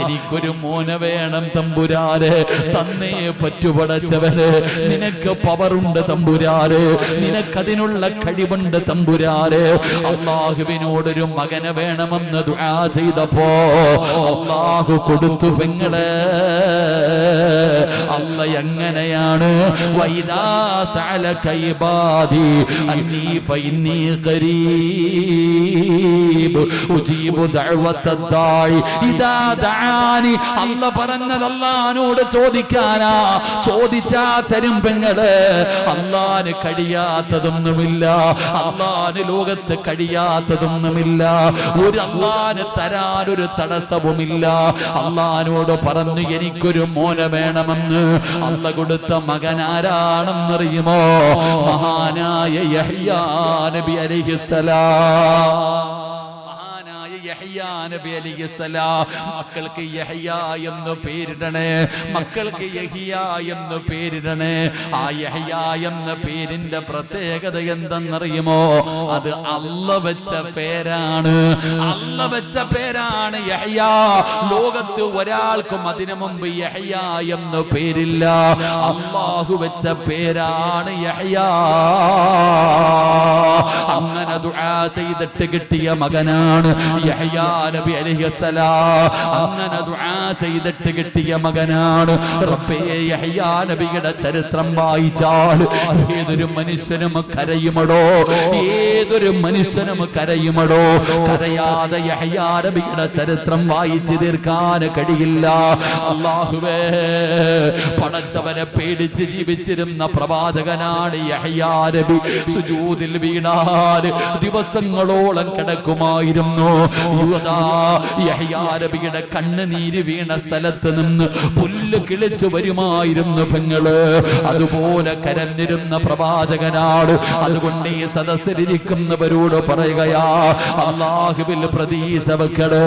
എനിക്കൊരു മോനെ വേണം തമ്പുരാനെ, തന്നേ പറ്റു പടച്ചവന്. നിനക്ക് പവറുണ്ട് തമ്പുരാനെ, നിനക്കതിനുള്ള കഴിവുണ്ട് തമ്പുരാനെ. അല്ലാഹുവിനോടൊരു മകനെ വേണമെന്ന് ദുആ ചെയ്തപ്പോ അല്ലാഹു കൊടുത്തു പെങ്ങളെ. അല്ല എങ്ങനെയാണ്? വൈദാ സഅലക ഇബാദി അന്നീ ഫഇന്നീ ഖരീബ് ഉജീബു ദഅവത്തദ് ദാഇ ഇദാ ദഅാനി. അല്ല പറഞ്ഞത് അല്ലാഹുവോട് ചോദിക്കാനാ. ചോദിച്ചാ തരും പെങ്ങളെ. അല്ലാഹുവിന് കഴിയാത്തതൊന്നുമില്ല, അല്ലാഹുവിന് ലോകത്ത് കഴിയാത്തതൊന്നുമില്ല. ഒരു അല്ലാഹുവിന് തരാൻ ഒരു തടസ്സവുമില്ല. അല്ലാഹുവോട് പറഞ്ഞു എനിക്കൊരു മോനെ വേണമെന്ന്. അല്ല കൊടുത്ത മകനാരാണെന്നറിയുമോ? മഹാനായ യഹ്യാ നബി അലൈഹിസ്സലാം. മക്കൾക്ക് യഹ്യാ എന്ന് പേരിടണേ, മക്കൾക്ക് യഹ്യാ എന്ന് പേരിടണേ. ആ യഹ്യാ എന്ന പേരിന്റെ പ്രത്യേകത എന്തെന്നറിയുമോ? അത് അല്ല വെച്ച പേരാണ്, അല്ല വെച്ച പേരാണ് യഹ്യാ. ലോകത്ത് ഒരാൾക്കും അതിനു മുമ്പ് യഹ്യാ എന്ന് പേരില്ല. അല്ലാഹു വെച്ച പേരാണ് യഹ്യാ. അങ്ങനെ ദുആ ചെയ്തിട്ട് കിട്ടിയ മകനാണ് യഹ്യാ നബി അലൈഹിസ്സലാം. അങ്ങനെ ദുആ ചെയ്തിട്ട് കിട്ടിയ മകനാണ്. റബ്ബേ യഹ്യാ നബിയുടെ ചരിത്രം വായിച്ചാൽ ഏതൊരു മനുഷ്യനും കരയുമടോ, ഏതൊരു മനുഷ്യനും കരയുമടോ. കരയാതെ യഹ്യാ നബിയുടെ ചരിത്രം വായിച്ചു തീർക്കാൻ കഴിയില്ല. അല്ലാഹുവേ, പടച്ചവനെ പേടിച്ച് ജീവിച്ചിരുന്ന പ്രവാചകനാണ് യഹ്യാ നബി. സുജൂദിൽ വീണാൽ ദിവസങ്ങളോളം കിടക്കുമായിരുന്നു. യഹ്യാ നബിയുടെ കണ്ണുനീര് വീണ സ്ഥലത്ത് നിന്ന് പുല്ല് കിളിച്ചു വരുമായിരുന്നു പെങ്ങള്. അതുപോലെ കരഞ്ഞിരുന്ന പ്രവാചകനാണ്. അതുകൊണ്ട് ഈ സദസ്സിലിരിക്കുന്നവരോട് പറയുകയാ, അല്ലാഹുവിൽ പ്രതീക്ഷ വെക്കട്.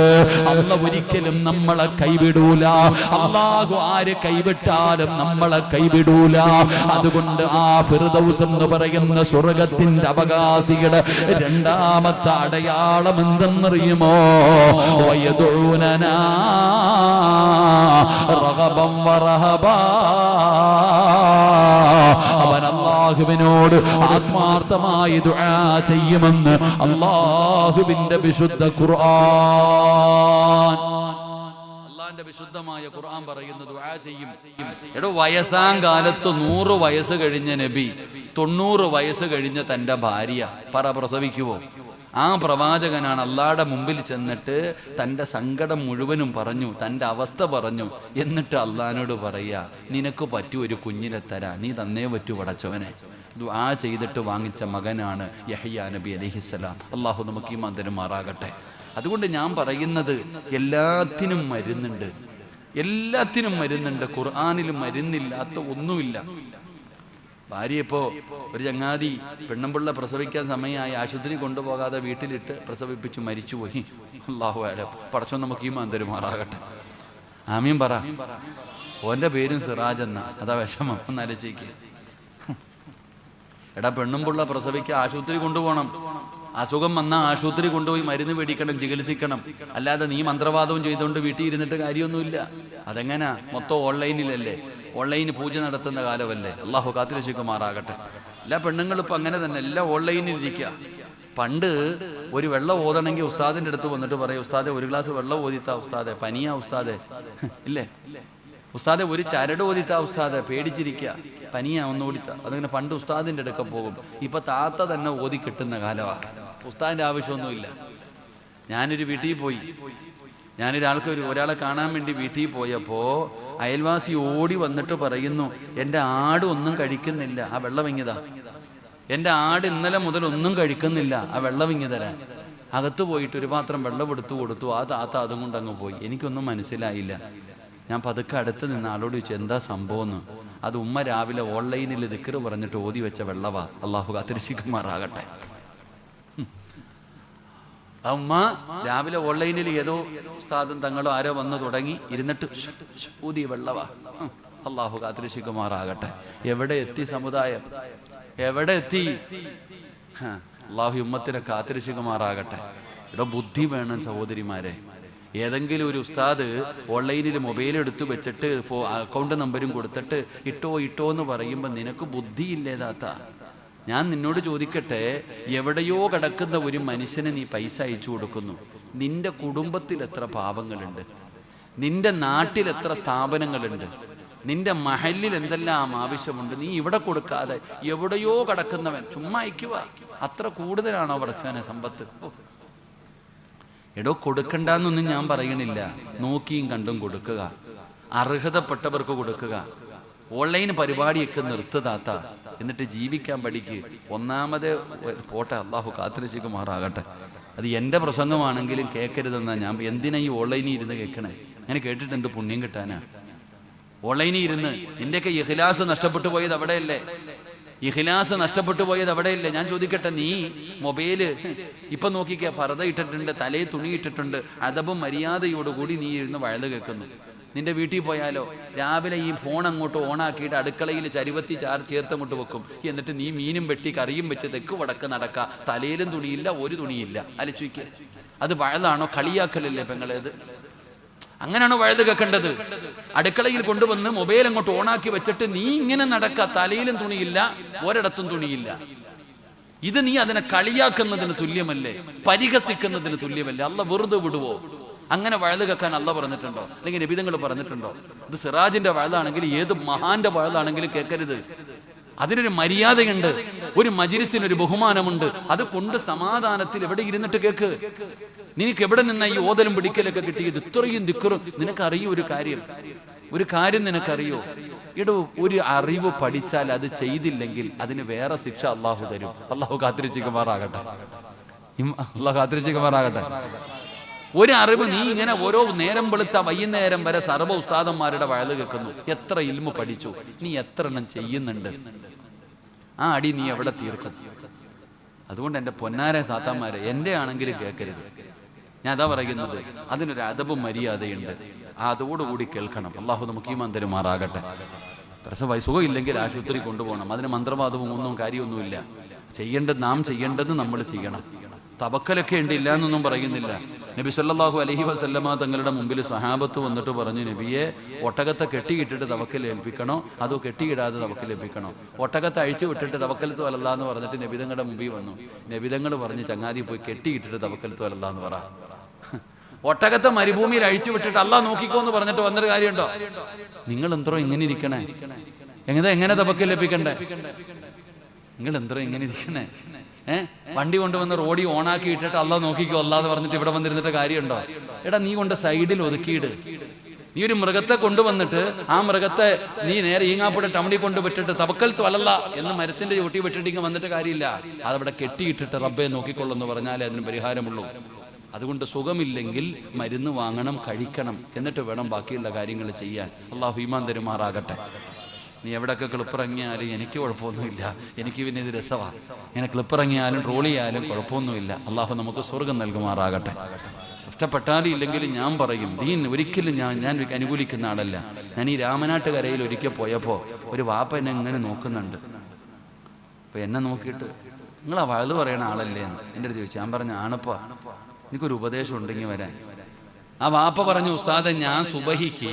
അല്ല ഒരിക്കലും നമ്മളെ കൈവിടൂല. അല്ലാഹു ആര് കൈവിട്ടാലും നമ്മളെ കൈവിടൂല. അതുകൊണ്ട് ആ ഫിർദൗസ് എന്ന് പറയുന്ന സ്വർഗത്തിന്റെ അവകാശികളുടെ രണ്ടാമത്തെ അടയാളം എന്തെന്നറിയുമോ? വയദൂനനാ റഗബൻ വറഹബാ. അവൻ അല്ലാഹുവിനോട് ആത്മാർത്ഥമായി ദുആ ചെയ്യുമെന്ന് അല്ലാഹുവിന്റെ വിശുദ്ധ ഖുർആൻ. അല്ലാഹുവിന്റെ വിശുദ്ധമായ ഖുർആൻ പറയുന്നു ദുആ ചെയ്യും. എടോ, വയസ്സാങ്കാലത്ത് 100 വയസ്സ് കഴിഞ്ഞ നബി 90 വയസ്സ് കഴിഞ്ഞ തന്റെ ഭാര്യ പ്രസവിക്കുവോ? ആ പ്രവാചകനാണ് അല്ലാഹുവിന്റെ മുമ്പിൽ ചെന്നിട്ട് തൻ്റെ സങ്കടം മുഴുവനും പറഞ്ഞു, തൻ്റെ അവസ്ഥ പറഞ്ഞു. എന്നിട്ട് അല്ലാഹുവിനോട് പറയാ, നിനക്ക് പറ്റൂ ഒരു കുഞ്ഞിനെ തരാ, നീ തന്നേ പറ്റൂ പടച്ചവനെ. ദുആ ചെയ്തിട്ട് വാങ്ങിച്ച മകനാണ് യഹ്യാ നബി അലൈഹിസ്സലാം. അല്ലാഹു നമുക്ക് ഈമാൻ തരുമാറാകട്ടെ. അതുകൊണ്ട് ഞാൻ പറയുന്നത്, എല്ലാത്തിനും മരുന്നുണ്ട്, എല്ലാത്തിനും മരുന്നുണ്ട്. ഖുർആനിലും മരുന്നില്ലാത്ത ഒന്നുമില്ല. ഭാര്യ ഇപ്പോൾ ഒരു ചങ്ങാതി പെണ്ണുമ്പിള്ള പ്രസവിക്കാൻ സമയമായി ആശുപത്രി കൊണ്ടുപോകാതെ വീട്ടിലിട്ട് പ്രസവിപ്പിച്ച് മരിച്ചുപോയി. അല്ലാഹു അലം. പടച്ചോൻ നമുക്ക് ഈമാൻ തരുമാറാകട്ടെ. ആമീൻ പറ. ഓൻ്റെ പേരും സിറാജ് എന്ന. അതാ വിഷമം. ഒന്നാലോചിക്കുക. എടാ, പെണ്ണുമ്പിള്ള പ്രസവിക്കാൻ ആശുപത്രി കൊണ്ടുപോകണം. അസുഖം വന്നാൽ ആശുപത്രി കൊണ്ടുപോയി മരുന്ന് മേടിക്കണം, ചികിത്സിക്കണം. അല്ലാതെ നീ മന്ത്രവാദവും ചെയ്തുകൊണ്ട് വീട്ടിൽ ഇരുന്നിട്ട് കാര്യമൊന്നുമില്ല. അതെങ്ങനാ? മൊത്തം ഓൺലൈനിലല്ലേ? ഓൺലൈന് പൂജ നടത്തുന്ന കാലമല്ലേ? അള്ളാഹു കാത്തിരക്ഷിക്കുമാറാകട്ടെ. എല്ലാ പെണ്ണുങ്ങളും ഇപ്പം അങ്ങനെ തന്നെ, എല്ലാം ഓൺലൈനിൽ ഇരിക്കുക. പണ്ട് ഒരു വെള്ളം ഓതണമെങ്കിൽ ഉസ്താദിൻ്റെ അടുത്ത് വന്നിട്ട് പറയും, ഉസ്താദെ ഒരു ഗ്ലാസ് വെള്ളം ഓതിത്താ ഉസ്താദെ, പനിയാ ഉസ്താദെ, ഇല്ലേ? ഉസ്താദെ ഒരു ചരട് ഓതിത്താ ഉസ്താദെ, പേടിച്ചിരിക്കുക, പനിയാ ഒന്ന് ഓടിത്താ. അതങ്ങനെ പണ്ട് ഉസ്താദിൻ്റെ അടുക്ക പോകും. ഇപ്പൊ താത്ത തന്നെ ഓതി കിട്ടുന്ന കാലമാണ്. ഉസ്താദിൻ്റെ ആവശ്യമൊന്നുമില്ല. ഞാനൊരു വീട്ടിൽ പോയി, ഒരാളെ കാണാൻ വേണ്ടി വീട്ടിൽ പോയപ്പോൾ അയൽവാസി ഓടി വന്നിട്ട് പറയുന്നു, എൻ്റെ ആട് ഒന്നും കഴിക്കുന്നില്ല, ആ വെള്ളം ഇങ്ങിതാ. എൻ്റെ ആട് ഇന്നലെ മുതൽ ഒന്നും കഴിക്കുന്നില്ല, ആ വെള്ളം ഇങ്ങി തരാൻ. അകത്ത് പോയിട്ട് ഒരു പാത്രം വെള്ളം എടുത്തു കൊടുത്തു. ആ താത്ത അതും കൊണ്ട് അങ്ങ് പോയി. എനിക്കൊന്നും മനസ്സിലായില്ല. ഞാൻ പതുക്കെ അടുത്ത് നിന്ന് ആളോട് ചോദിച്ചു എന്താ സംഭവം എന്ന്. അത് ഉമ്മ രാവിലെ ഓൺലൈനിൽ ദിക്ർ പറഞ്ഞിട്ട് ഓതി വെച്ച വെള്ളവാ. അള്ളാഹു കാത്തിരക്ഷിക്കുമാറാകട്ടെ. ആ ഉമ്മ രാവിലെ ഓൺലൈനിൽ ഏതോ ഉസ്താദും തങ്ങളോ ആരോ വന്ന് തുടങ്ങി ഇരുന്നിട്ട് ഊതിയ വെള്ളവാ. അള്ളാഹു കാത്തിരക്ഷിക്കുമാറാകട്ടെ. എവിടെ എത്തി സമുദായം, എവിടെ എത്തി? അള്ളാഹു ഉമ്മത്തിനെ കാത്തിരക്ഷിക്കുമാറാകട്ടെ. ഇവിടെ ബുദ്ധി വേണം സഹോദരിമാരെ. ഏതെങ്കിലും ഒരു ഉസ്താദ് ഓൺലൈനിൽ മൊബൈൽ എടുത്തു വെച്ചിട്ട് അക്കൗണ്ട് നമ്പരും കൊടുത്തിട്ട് ഇട്ടോ എന്ന് പറയുമ്പോൾ നിനക്ക് ബുദ്ധിയില്ലേ താത്ത? ഞാൻ നിന്നോട് ചോദിക്കട്ടെ, എവിടെയോ കിടക്കുന്ന ഒരു മനുഷ്യന് നീ പൈസ അയച്ചു കൊടുക്കുന്നു. നിന്റെ കുടുംബത്തിൽ എത്ര പാവങ്ങളുണ്ട്, നിന്റെ നാട്ടിൽ എത്ര സ്ഥാപനങ്ങളുണ്ട്, നിന്റെ മഹലിൽ എന്തെല്ലാം ആവശ്യമുണ്ട്. നീ ഇവിടെ കൊടുക്കാതെ എവിടെയോ കിടക്കുന്നവൻ ചുമ്മാ അയക്കുക. അത്ര കൂടുതലാണോ പടച്ചവനെ സമ്പത്ത്? എടോ, കൊടുക്കണ്ടെന്നൊന്നും ഞാൻ പറയണില്ല. നോക്കിയും കണ്ടും കൊടുക്കുക, അർഹതപ്പെട്ടവർക്ക് കൊടുക്കുക. ഓൺലൈൻ പരിപാടിയൊക്കെ നിർത്തുതാത്ത, എന്നിട്ട് ജീവിക്കാൻ പഠിക്ക്. ഒന്നാമത് പോട്ടെ, അള്ളാഹു കാത്തിരക്ഷിക്കുമാറാകട്ടെ. അത് എൻ്റെ പ്രസംഗമാണെങ്കിലും കേൾക്കരുതെന്നാ ഞാൻ. എന്തിനാ ഈ ഓൺലൈനിൽ ഇരുന്ന് കേൾക്കണേ? ഞാൻ കേട്ടിട്ട് എന്ത് പുണ്യം കിട്ടാനാ? ഓൺലൈനിൽ ഇരുന്ന് നിന്റെയൊക്കെ ഇഖ്ലാസ് നഷ്ടപ്പെട്ടു പോയത് അവിടെയല്ലേ? ഇഖ്ലാസ് നഷ്ടപ്പെട്ടു പോയത് അവിടെയല്ലേ? ഞാൻ ചോദിക്കട്ടെ, നീ മൊബൈല് ഇപ്പൊ നോക്കിക്കേ, ഫർദ ഇട്ടിട്ടുണ്ട്, തലയിൽ തുണി ഇട്ടിട്ടുണ്ട്, അദബും മര്യാദയോടുകൂടി നീ ഇരുന്ന് വഴുത് കേൾക്കുന്നു. നിന്റെ വീട്ടിൽ പോയാലോ, രാവിലെ ഈ ഫോൺ അങ്ങോട്ട് ഓണാക്കിയിട്ട് അടുക്കളയിൽ ചരുവത്തി ചേർത്തങ്ങോട്ട് വെക്കും. എന്നിട്ട് നീ മീനും വെട്ടി കറിയും വെച്ച് തെക്ക് വടക്ക് നടക്ക, തലയിലും തുണിയില്ല, ഒരു തുണിയില്ല. അലച്ചുയ്ക്ക് അത് വഴുതാണോ? കളിയാക്കലല്ലേ പെങ്ങളേത്? അങ്ങനെയാണോ വഴുത് കേൾക്കേണ്ടത്? അടുക്കളയിൽ കൊണ്ടുവന്ന് മൊബൈൽ അങ്ങോട്ട് ഓണാക്കി വെച്ചിട്ട് നീ ഇങ്ങനെ നടക്ക, തലയിലും തുണിയില്ല, ഒരിടത്തും തുണിയില്ല. ഇത് നീ അതിനെ കളിയാക്കുന്നതിന് തുല്യമല്ലേ? പരിഹസിക്കുന്നതിന് തുല്യമല്ലേ? അല്ല വെറുതെ വിടുവോ? അങ്ങനെ വഴുത് കേൾക്കാൻ അല്ല പറഞ്ഞിട്ടുണ്ടോ? അല്ലെങ്കിൽ നബിതങ്ങൾ പറഞ്ഞിട്ടുണ്ടോ? ഇത് സിറാജിന്റെ വഴുതാണെങ്കിൽ ഏത് മഹാന്റെ വഴുതാണെങ്കിലും കേൾക്കരുത്. അതിനൊരു മര്യാദയുണ്ട്, ഒരു മജ്‌ലിസിനൊരു ബഹുമാനമുണ്ട്. അത് കൊണ്ട് സമാധാനത്തിൽ എവിടെ ഇരുന്നിട്ട് കേൾക്ക്. നിനക്ക് എവിടെ നിന്ന ഈ ഓതലും പിടിക്കലൊക്കെ കിട്ടിയത്? ഇത്രയും ദിക്റും നിനക്കറിയോ? ഒരു കാര്യം നിനക്കറിയോ? ഒരു അറിവ് പഠിച്ചാൽ അത് ചെയ്തില്ലെങ്കിൽ അതിന് വേറെ ശിക്ഷ അള്ളാഹു തരും. അള്ളാഹു കാത്തിരക്ഷിക്കുമാറാകട്ടെ. അള്ളാഹു കാത്തിരക്ഷിക്കുമാറാകട്ടെ. ഒരു അറിവ് നീ ഇങ്ങനെ ഓരോ നേരം വെളുത്ത വൈകുന്നേരം വരെ സർവ്വ ഉസ്താദന്മാരുടെ വഴുത് കേൾക്കുന്നു. എത്ര ഇൽമു പഠിച്ചു, നീ എത്ര എണ്ണം ചെയ്യുന്നുണ്ട്? ആ അടി നീ എവിടെ തീർക്കും? അതുകൊണ്ട് എൻ്റെ പൊന്നാരെ താത്താമാരെ, എൻ്റെ ആണെങ്കിലും കേൾക്കരുത്. ഞാൻ അതാ പറയുന്നത്, അതിനൊരു അദബും മര്യാദയുണ്ട്. അതോടുകൂടി കേൾക്കണം. അള്ളാഹു നമുക്ക് ഈമാൻ തരുമാറാകട്ടെ. പ്രസവ സുഖം ഇല്ലെങ്കിൽ ആശുപത്രി കൊണ്ടുപോകണം. അതിന് മന്ത്രവാദവും ഒന്നും കാര്യമൊന്നുമില്ല. നാം ചെയ്യേണ്ടത് നമ്മൾ ചെയ്യണം. തവക്കലൊക്കെ ഉണ്ട്, ഇല്ല എന്നൊന്നും പറയുന്നില്ല. നബി സല്ലല്ലാഹു അലൈഹി വസല്ലമ തങ്ങളുടെ മുമ്പിൽ സഹാബത്ത് വന്നിട്ട് പറഞ്ഞു, നബിയെ, ഒട്ടകത്തെ കെട്ടിയിട്ടിട്ട് തവക്കൽ ഏൽപ്പിക്കണോ അതോ കെട്ടിയിടാതെ തവക്കൽ ഏൽപ്പിക്കണോ? ഒട്ടകത്തെ അഴിച്ചു വിട്ടിട്ട് തവക്കലത്ത് വലല്ല എന്ന് പറഞ്ഞിട്ട് നബിതങ്ങളുടെ മുമ്പിൽ വന്നു. നബിതങ്ങൾ പറഞ്ഞ്, ചങ്ങാതി പോയി കെട്ടിയിട്ടിട്ട് തവക്കലത്ത് വലല്ല എന്ന് പറ. ഒട്ടകത്തെ മരുഭൂമിയിൽ അഴിച്ചു വിട്ടിട്ട് അള്ളാഹ് നോക്കിക്കോ എന്ന് പറഞ്ഞിട്ട് വന്നൊരു കാര്യമുണ്ടോ? നിങ്ങൾ എന്തോ ഇങ്ങനെ ഇരിക്കണേ? എങ്ങനെ തവക്കൽ ഏൽപ്പിക്കണ്ടേ? നിങ്ങൾ എന്തോ ഇങ്ങനെ ഇരിക്കണേ? വണ്ടി കൊണ്ടുവന്ന് റോഡി ഓണാക്കി ഇട്ടിട്ട് അള്ളാഹ് നോക്കിക്കോ അല്ലാന്ന് പറഞ്ഞിട്ട് ഇവിടെ വന്നിരുന്നിട്ട് കാര്യമുണ്ടോ? എടാ, നീ കൊണ്ട് സൈഡിൽ ഒതുക്കിയിട്. നീ ഒരു മൃഗത്തെ കൊണ്ടുവന്നിട്ട് ആ മൃഗത്തെ നീ നേരെ ഈങ്ങാപ്പുഴ ടൗണിൽ കൊണ്ട് വിട്ടിട്ട് തവക്കൽത്തു അലല്ല എന്ന് മരത്തിന്റെ ചുട്ടി വിട്ടിട്ട് വന്നിട്ട് കാര്യമില്ല. അതവിടെ കെട്ടിയിട്ടിട്ട് റബ്ബെ നോക്കിക്കൊള്ളെന്ന് പറഞ്ഞാലേ അതിന് പരിഹാരമുള്ളൂ. അതുകൊണ്ട് സുഖമില്ലെങ്കിൽ മരുന്ന് വാങ്ങണം, കഴിക്കണം, എന്നിട്ട് വേണം ബാക്കിയുള്ള കാര്യങ്ങൾ ചെയ്യാൻ. അള്ളാഹു ഈമാൻ തരുമാറാകട്ടെ. നീ എവിടെയൊക്കെ ക്ലിപ്പിറങ്ങിയാലും എനിക്ക് കുഴപ്പമൊന്നുമില്ല. എനിക്ക് പിന്നെ ഇത് രസമാണ്. ഇങ്ങനെ ക്ലിപ്പിറങ്ങിയാലും ട്രോൾ ചെയ്യാലും കുഴപ്പമൊന്നുമില്ല. അള്ളാഹു നമുക്ക് സ്വർഗം നൽകുമാറാകട്ടെ. ഇഷ്ടപ്പെട്ടാലും ഇല്ലെങ്കിലും ഞാൻ പറയും, ദീൻ ഒരിക്കലും ഞാൻ അനുകൂലിക്കുന്ന ആളല്ല. ഞാൻ ഈ രാമനാട്ടുകരയിൽ ഒരിക്കൽ പോയപ്പോൾ ഒരു വാപ്പ എന്നെ ഇങ്ങനെ നോക്കുന്നുണ്ട്. അപ്പോൾ എന്നെ നോക്കിയിട്ട്, നിങ്ങളാ വഴുത് പറയണ ആളല്ലേ എന്ന് എൻ്റെ അടുത്ത് ചോദിച്ചു. ഞാൻ പറഞ്ഞു, ആണപ്പാ, എനിക്കൊരു ഉപദേശം ഉണ്ടെങ്കിൽ വരാൻ. ആ വാപ്പ പറഞ്ഞു, ഉസ്താദെ, ഞാൻ സുബഹിക്ക്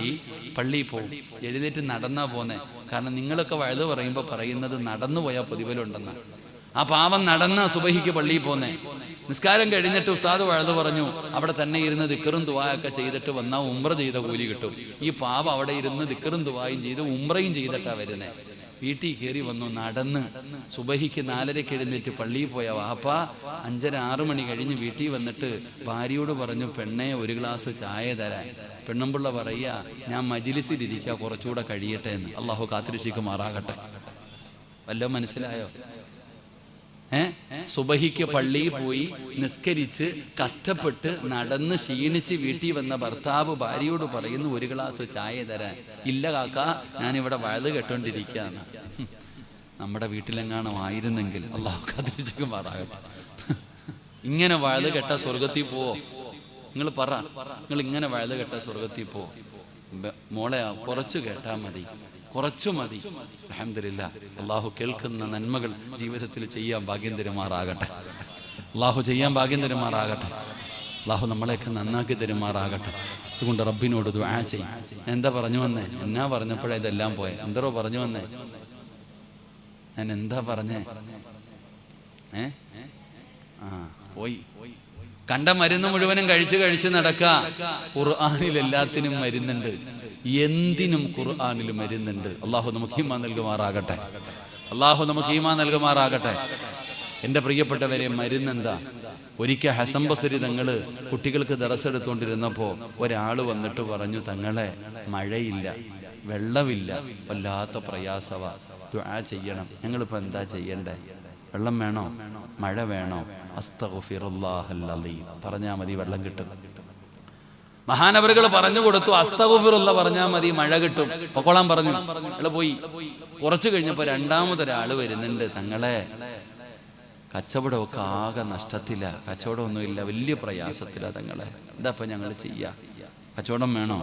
പള്ളിയിൽ പോകും, എഴുന്നേറ്റ് നടന്നാ പോന്നെ. കാരണം നിങ്ങളൊക്കെ വഴുത് പറയുമ്പോൾ പറയുന്നത് നടന്നു പോയാൽ പ്രതിഫലമുണ്ടെന്ന. ആ പാവം നടന്ന സുബഹിക്ക് പള്ളിയിൽ പോന്നെ. നിസ്കാരം കഴിഞ്ഞിട്ട് ഉസ്താദ് വഴുത് പറഞ്ഞു, അവിടെ തന്നെ ഇരുന്ന് ദിക്റും ദുആയൊക്കെ ചെയ്തിട്ട് വന്നാൽ ഉംറ ചെയ്ത കൂലി കിട്ടും. ഈ പാവം അവിടെ ഇരുന്ന് ദിക്റും ദുആയും ചെയ്ത് ഉംറയും ചെയ്തിട്ടാ വരുന്നേ. വീട്ടിൽ കയറി വന്നു, നടന്ന് സുബഹിക്ക് 4:30 എഴുന്നേറ്റ് പള്ളിയിൽ പോയ വാപ്പ 5:30 6 മണി കഴിഞ്ഞ് വീട്ടിൽ വന്നിട്ട് ഭാര്യയോട് പറഞ്ഞു, പെണ്ണെ, ഒരു ഗ്ലാസ് ചായ തരാൻ. പെണ്ണുമ്പിള്ള പറയുക, ഞാൻ മജ്‌ലിസിലിരിക്കുക, കുറച്ചുകൂടെ കഴിയട്ടെ എന്ന്. അള്ളാഹു കാത്തിരക്ഷിക്കുമാറാകട്ടെ. വല്ലതും മനസ്സിലായോ? സുബഹിക്ക് പള്ളിയിൽ പോയി നിസ്കരിച്ച് കഷ്ടപ്പെട്ട് നടന്ന് ക്ഷീണിച്ച് വീട്ടിൽ വന്ന ഭർത്താവ് ഭാര്യയോട് പറയുന്നു, ഒരു ഗ്ലാസ് ചായ തരാൻ. ഇല്ല കാക്ക, ഞാനിവിടെ വഴുത് കേട്ടോണ്ടിരിക്കുകയാണ്. നമ്മുടെ വീട്ടിലെങ്ങാനും ആയിരുന്നെങ്കിൽ അള്ളാഹു കാത്തിരിച്ചുമാറാകട്ടെ. ഇങ്ങനെ വഴുത് കേട്ട സ്വർഗത്തിൽ പോവോ? നിങ്ങൾ പറ, നിങ്ങൾ ഇങ്ങനെ വഴുത് കേട്ട സ്വർഗത്തിൽ പോവോ? മോളെ കുറച്ച് കേട്ടാൽ മതി, കുറച്ചു മതി. അൽഹംദുലില്ലാഹ്, അള്ളാഹു കേൾക്കുന്ന നന്മകൾ ജീവിതത്തിൽ ചെയ്യാൻ ഭാഗ്യം തരുമാറാകട്ടെ. അള്ളാഹു ചെയ്യാൻ ഭാഗ്യം തരുമാറാകട്ടെ. അള്ളാഹു നമ്മളെയൊക്കെ നന്നാക്കി തരുമാറാകട്ടെ. അതുകൊണ്ട് റബ്ബിനോട് ദുആ ചെയ്യും. എന്താ പറഞ്ഞു വന്നേ? എന്നാ പറഞ്ഞപ്പോഴേ ഇതെല്ലാം പോയെ? എന്തോ പറഞ്ഞു വന്നേ? ഞാൻ എന്താ പറഞ്ഞേ? പോയി. കണ്ട മരുന്ന് മുഴുവനും കഴിച്ച് നടക്ക. ഖുർആനിൽ എല്ലാത്തിനും മരുന്നുണ്ട്, എന്തിനും ഖുർആനിൽ മരുന്നുണ്ട്. അള്ളാഹു നമുക്ക് ഈമാൻ നൽകുമാറാകട്ടെ. അള്ളാഹു നമുക്ക് ഈമാൻ നൽകുമാറാകട്ടെ. എൻ്റെ പ്രിയപ്പെട്ടവരെ, മരുന്നെന്താ? ഒരിക്കൽ ഹസൻ ബസ്രി തങ്ങള് കുട്ടികൾക്ക് ദർസ് എടുത്തുകൊണ്ടിരുന്നപ്പോ ഒരാള് വന്നിട്ട് പറഞ്ഞു, തങ്ങളെ മഴയില്ല, വെള്ളമില്ല, വല്ലാത്ത പ്രയാസവ, ദുആ ചെയ്യണം. ഞങ്ങളിപ്പോ എന്താ ചെയ്യണ്ടേ? വെള്ളം വേണോ? മഴ വേണോ? അസ്തഗ്ഫിറുല്ലാഹൽ അലീം പറഞ്ഞാൽ മതി, വെള്ളം കിട്ടും. മഹാനവറുകൾ പറഞ്ഞു കൊടുത്തു, അസ്തഗ്ഫിറുല്ലാഹ് പറഞ്ഞാൽ മതി, മഴ കിട്ടും. പൊക്കോളാൻ പറഞ്ഞു. അയാള് പോയി. കുറച്ചു കഴിഞ്ഞപ്പോ രണ്ടാമതൊരാള് വരുന്നുണ്ട്, തങ്ങളെ കച്ചവടമൊക്കെ ആകെ നഷ്ടത്തില, കച്ചവടമൊന്നുമില്ല, വലിയ പ്രയാസത്തില തങ്ങളെ, എന്താ ഇപ്പൊ ഞങ്ങൾ ചെയ്യാ? കച്ചവടം വേണോ?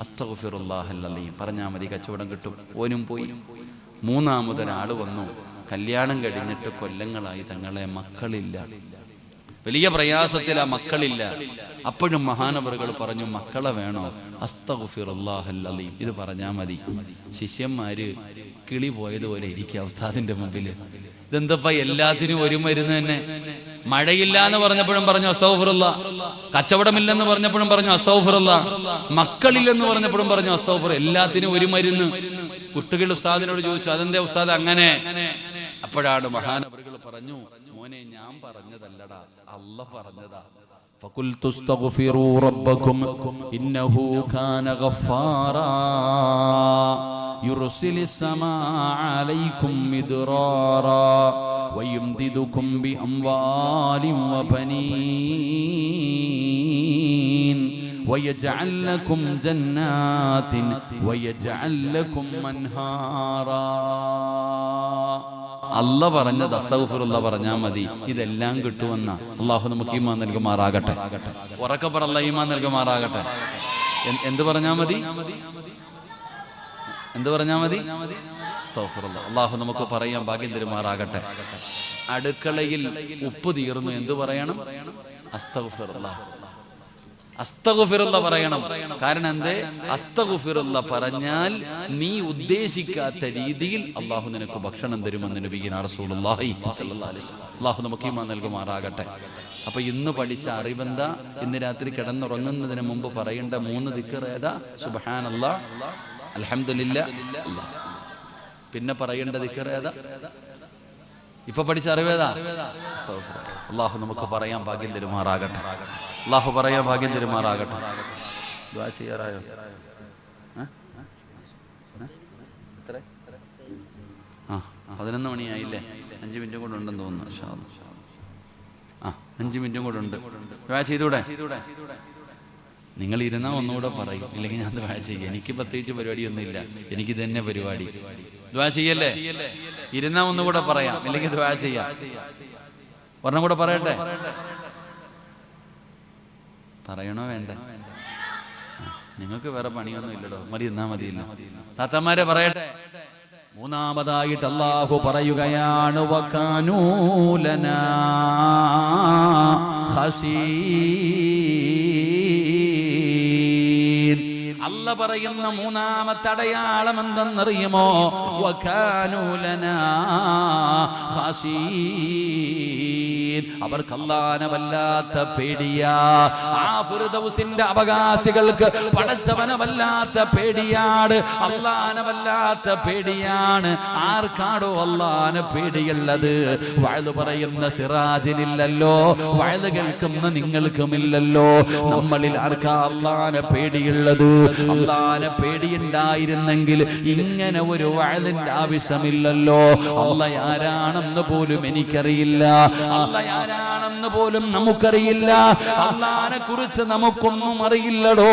അസ്തഗ്ഫിറുല്ലാഹൽ അലീം പറഞ്ഞാൽ മതി, കച്ചവടം കിട്ടും. ഓനും പോയി. മൂന്നാമതൊരാള് വന്നു, കല്യാണം കഴിഞ്ഞിട്ട് കൊല്ലങ്ങളായി, തങ്ങളെ മക്കളില്ല, വലിയ പ്രയാസത്തില, മക്കളില്ല. അപ്പോഴും മഹാനവറുകൾ പറഞ്ഞു, മക്കളെ വേണോ? അസ്തഗ്ഫിറുല്ലാഹൽ അലീം ഇത് പറഞ്ഞാൽ മതി. ശിഷ്യന്മാര് കിളി പോയതുപോലെ ഇരിക്കുക ഉസ്താദിന്റെ മുമ്പിൽ. ഇതെന്തപ്പ എല്ലാത്തിനും ഒരു മരുന്ന് തന്നെ? മഴയില്ല എന്ന് പറഞ്ഞപ്പോഴും പറഞ്ഞു അസ്തഗ്ഫിറുല്ലാഹ്, കച്ചവടമില്ലെന്ന് പറഞ്ഞപ്പോഴും പറഞ്ഞു അസ്തഗ്ഫിറുല്ലാഹ്, മക്കളില്ലെന്ന് പറഞ്ഞപ്പോഴും പറഞ്ഞു അസ്തഗ്ഫിറുല്ലാഹ്. എല്ലാത്തിനും ഒരു മരുന്ന്. കുട്ടികൾ ഉസ്താദിനോട് ചോദിച്ചു, അതെന്താ ഉസ്താദ് അങ്ങനെ? അപ്പോഴാണ് മഹാനവറുകൾ പറഞ്ഞു, മോനെ ഞാൻ പറഞ്ഞതല്ലടാ, അല്ലാഹ് പറഞ്ഞതാ. ഫഖുൽതു അസ്തഗ്ഫിറൂ റബ്ബക്കും ഇന്നഹു കാന ഗഫാറാ യുർസിലിസ് സമാഅ അലൈക്കും മിദ്റാറാ വയുംദിദുകും ബിഅംവാലിൻ വബനീൻ ويجعل لكم جنات ويجعل لكم أنهارا. അല്ലാഹ് പറഞ്ഞത് അസ്തഗ്ഫിറുല്ലാഹ് പറഞ്ഞാൽ മതി, ഇതെല്ലാം കിട്ടുമെന്ന. അള്ളാഹു നമുക്ക് ഈമാൻ നൽകുമാറാകട്ടെ. ഉറക്കെ പറ, അല്ലാഹ് ഈമാൻ നൽകുമാറാകട്ടെ. എന്ത് പറഞ്ഞാൽ മതി? എന്ത് പറഞ്ഞാൽ മതി? അസ്തഗ്ഫിറുല്ലാഹ്. അള്ളാഹു നമുക്ക് പറയാൻ ഭാഗ്യം തരുമാറാകട്ടെ. അടുക്കളയിൽ ഉപ്പ് തീർന്നു, എന്ത് പറയണം? അസ്തഗ്ഫിറുല്ലാഹ്. അസ്തഗ്ഫിറുല്ലാഹ് പറയണം. കാരണം എന്തേ? അസ്തഗ്ഫിറുല്ലാഹ് പറഞ്ഞാൽ നീ ഉദ്ദേശിക്കാത്ത രീതിയിൽ അള്ളാഹു നിനക്ക് ഭക്ഷണം തരുമെന്ന് നബിയുനാ റസൂലുള്ളാഹി സ്വല്ലല്ലാഹു അലൈഹി വസല്ലം. അള്ളാഹു നമുക്ക് ഈമാൻ നൽകുമാറാകട്ടെ. അപ്പൊ ഇന്ന് പഠിച്ച അറിവെന്താ? ഇന്ന് രാത്രി കിടന്നുറങ്ങുന്നതിന് മുമ്പ് പറയേണ്ട 3 ദിക്ർ ഏതാ? സുബ്ഹാനല്ലാഹ്, അൽഹംദുലില്ലാഹ്, പിന്നെ പറയേണ്ട ദിക്ർ ഏതാ? ഇപ്പൊ പഠിച്ച അറിവേതാ? അസ്തഗ്ഫിറുല്ലാഹ്. അള്ളാഹു നമുക്ക് പറയാൻ ഭാഗ്യം തരുമാറാകട്ടെ. അള്ളാഹു പറയാൻ ഭാഗ്യം തരുമാറാകട്ടെ. ദുആ ചെയ്യാറായോ? 11 മണിയായില്ലേ? 5 മിനിറ്റും കൂടെ ഉണ്ടെന്ന് തോന്നുന്നു. ഇൻഷാ അല്ലാഹ് 5 മിനിറ്റും കൂടെ ഉണ്ട്. ദുആ ചെയ്തൂടെ? നിങ്ങൾ ഇരുന്നാ ഒന്നുകൂടെ പറയും, ഇല്ലെങ്കിൽ ഞാൻ ദുആ ചെയ്യാം. എനിക്ക് പ്രത്യേകിച്ച് പരിപാടിയൊന്നുമില്ല, എനിക്ക് തന്നെ പരിപാടി. ദുആ ചെയ്യല്ലേ? ഇരുന്നാ ഒന്നുകൂടെ പറയാം, ഇല്ലെങ്കിൽ ദുആ ചെയ്യാം. ഒരെണ്ണം കൂടെ പറയട്ടെ? പറയണോ വേണ്ടേ? നിങ്ങൾക്ക് വേറെ പണിയൊന്നും ഇല്ലടോ, മതി, എന്നാ മതിയില്ല. താത്തമാരെ പറയട്ടെ. മൂന്നാമതായിട്ട് അല്ലാഹു പറയുകയാണ്, വകാനൂ ലനാ ഖശീൻ. അല്ല പറയുന്ന മൂന്നാമത്തെ അടയാളം എന്തെന്നറിയുമോ? വകാനൂ ലനാ ഖശീൻ. അവർക്ക് അല്ലാഹനെ വല്ലാത്ത പേടിയാ. ആ ഫിർദൗസിന്റെ അവകാശികൾക്ക് പടച്ചവനെ വല്ലാത്ത പേടിയാണ്, അല്ലാഹനെ വല്ലാത്ത പേടിയാണ്. ആർക്കാടോ അല്ലാഹനെ പേടിയുള്ളത്? വഅദ് പറയുന്ന സിറാജിനില്ലല്ലോ, വഅദ് കേൾക്കുന്ന നിങ്ങൾക്കുമില്ലല്ലോ. നമ്മളിൽ ആർക്കാ അല്ലാഹനെ പേടിയുള്ളത്? അള്ളാനെ പേടിയുണ്ടായിരുന്നെങ്കിൽ ഇങ്ങനെ ഒരു വഅദിന്റെ ആവശ്യമില്ലല്ലോ. അല്ലാഹ് ആരാണെന്ന് പോലും എനിക്കറിയില്ല, അല്ലാഹ് ആരാണെന്ന് പോലും നമുക്കറിയില്ല, അള്ളാനെ കുറിച്ച് നമുക്കൊന്നും അറിയില്ലടോ.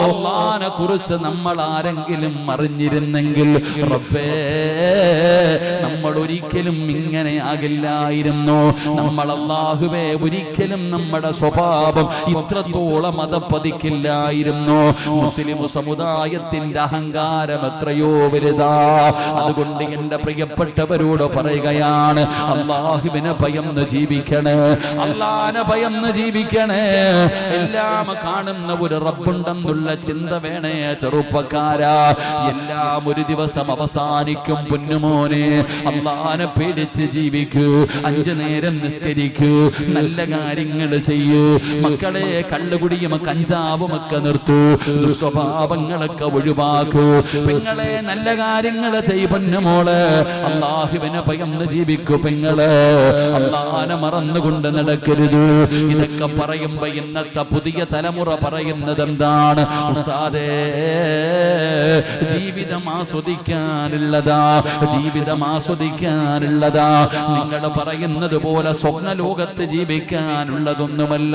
അള്ളാനെ കുറിച്ച് നമ്മൾ ആരെങ്കിലും അറിഞ്ഞിരുന്നെങ്കിൽ റബ്ബേ നമ്മൾ ഒരിക്കലും ഇങ്ങനെ ആകില്ലായിരുന്നു. നമ്മൾ അല്ലാഹുവേ ഒരിക്കലും നമ്മുടെ സ്വഭാവം ഇത്രത്തോളം അതപ്പതിക്കില്ലായിരുന്നു. മുസ്ലിം സമുദായത്തിന്റെ അഹങ്കാരം എത്രയോ വലുതാ. അതുകൊണ്ട് എന്റെ പ്രിയപ്പെട്ടവരോട് പറയുകയാണ്, അല്ലാഹുവിനെ ഭയന്ന് ജീവിക്കണേ, അല്ലാഹുവിനെ ഭയന്ന് ജീവിക്കണേ. എല്ലാം കാണുന്ന ഒരു റബ്ബുണ്ടെന്നുള്ള ചിന്ത വേണേ ചെറുപ്പക്കാരാ. എല്ലാം ഒരു ദിവസം അവസാനിക്കും പൊന്നുമോനെ. അല്ലാഹുവിനെ പേടിച്ച് ജീവിക്കൂ, 5 നേരം നിസ്കരിക്കൂ, നല്ല കാര്യങ്ങൾ ചെയ്യൂ. മക്കളെ കള്ളുകുടിയും കഞ്ചാവും ഒക്കെ നിർത്തൂ, ദുസ്വഭാവങ്ങളൊക്കെ ഒഴിവാക്കൂ. പെങ്ങളെ നല്ല കാര്യങ്ങൾ ചെയ് പൊന്നുമോളെ. അല്ലാഹുവിനെ ഭയന്ന് ജീവിക്കൂ പെങ്ങളെ. അല്ലാഹുവിനെ മറന്നുകൊണ്ട് നടക്കരുത്. ഇതൊക്കെ പറയുമ്പോ ഇന്നത്തെ പുതിയ തലമുറ പറയുന്നത് എന്താണ്? ഉസ്താദേ ജീവിതം ആസ്വദിക്കാനുള്ളതാ, ജീവിതം ആസ്വദിക്കാനുള്ളതാ. നിങ്ങൾ പറയുന്നത് പോലെ സ്വപ്ന ലോകത്ത് ജീവിക്കാനുള്ളതൊന്നുമല്ല.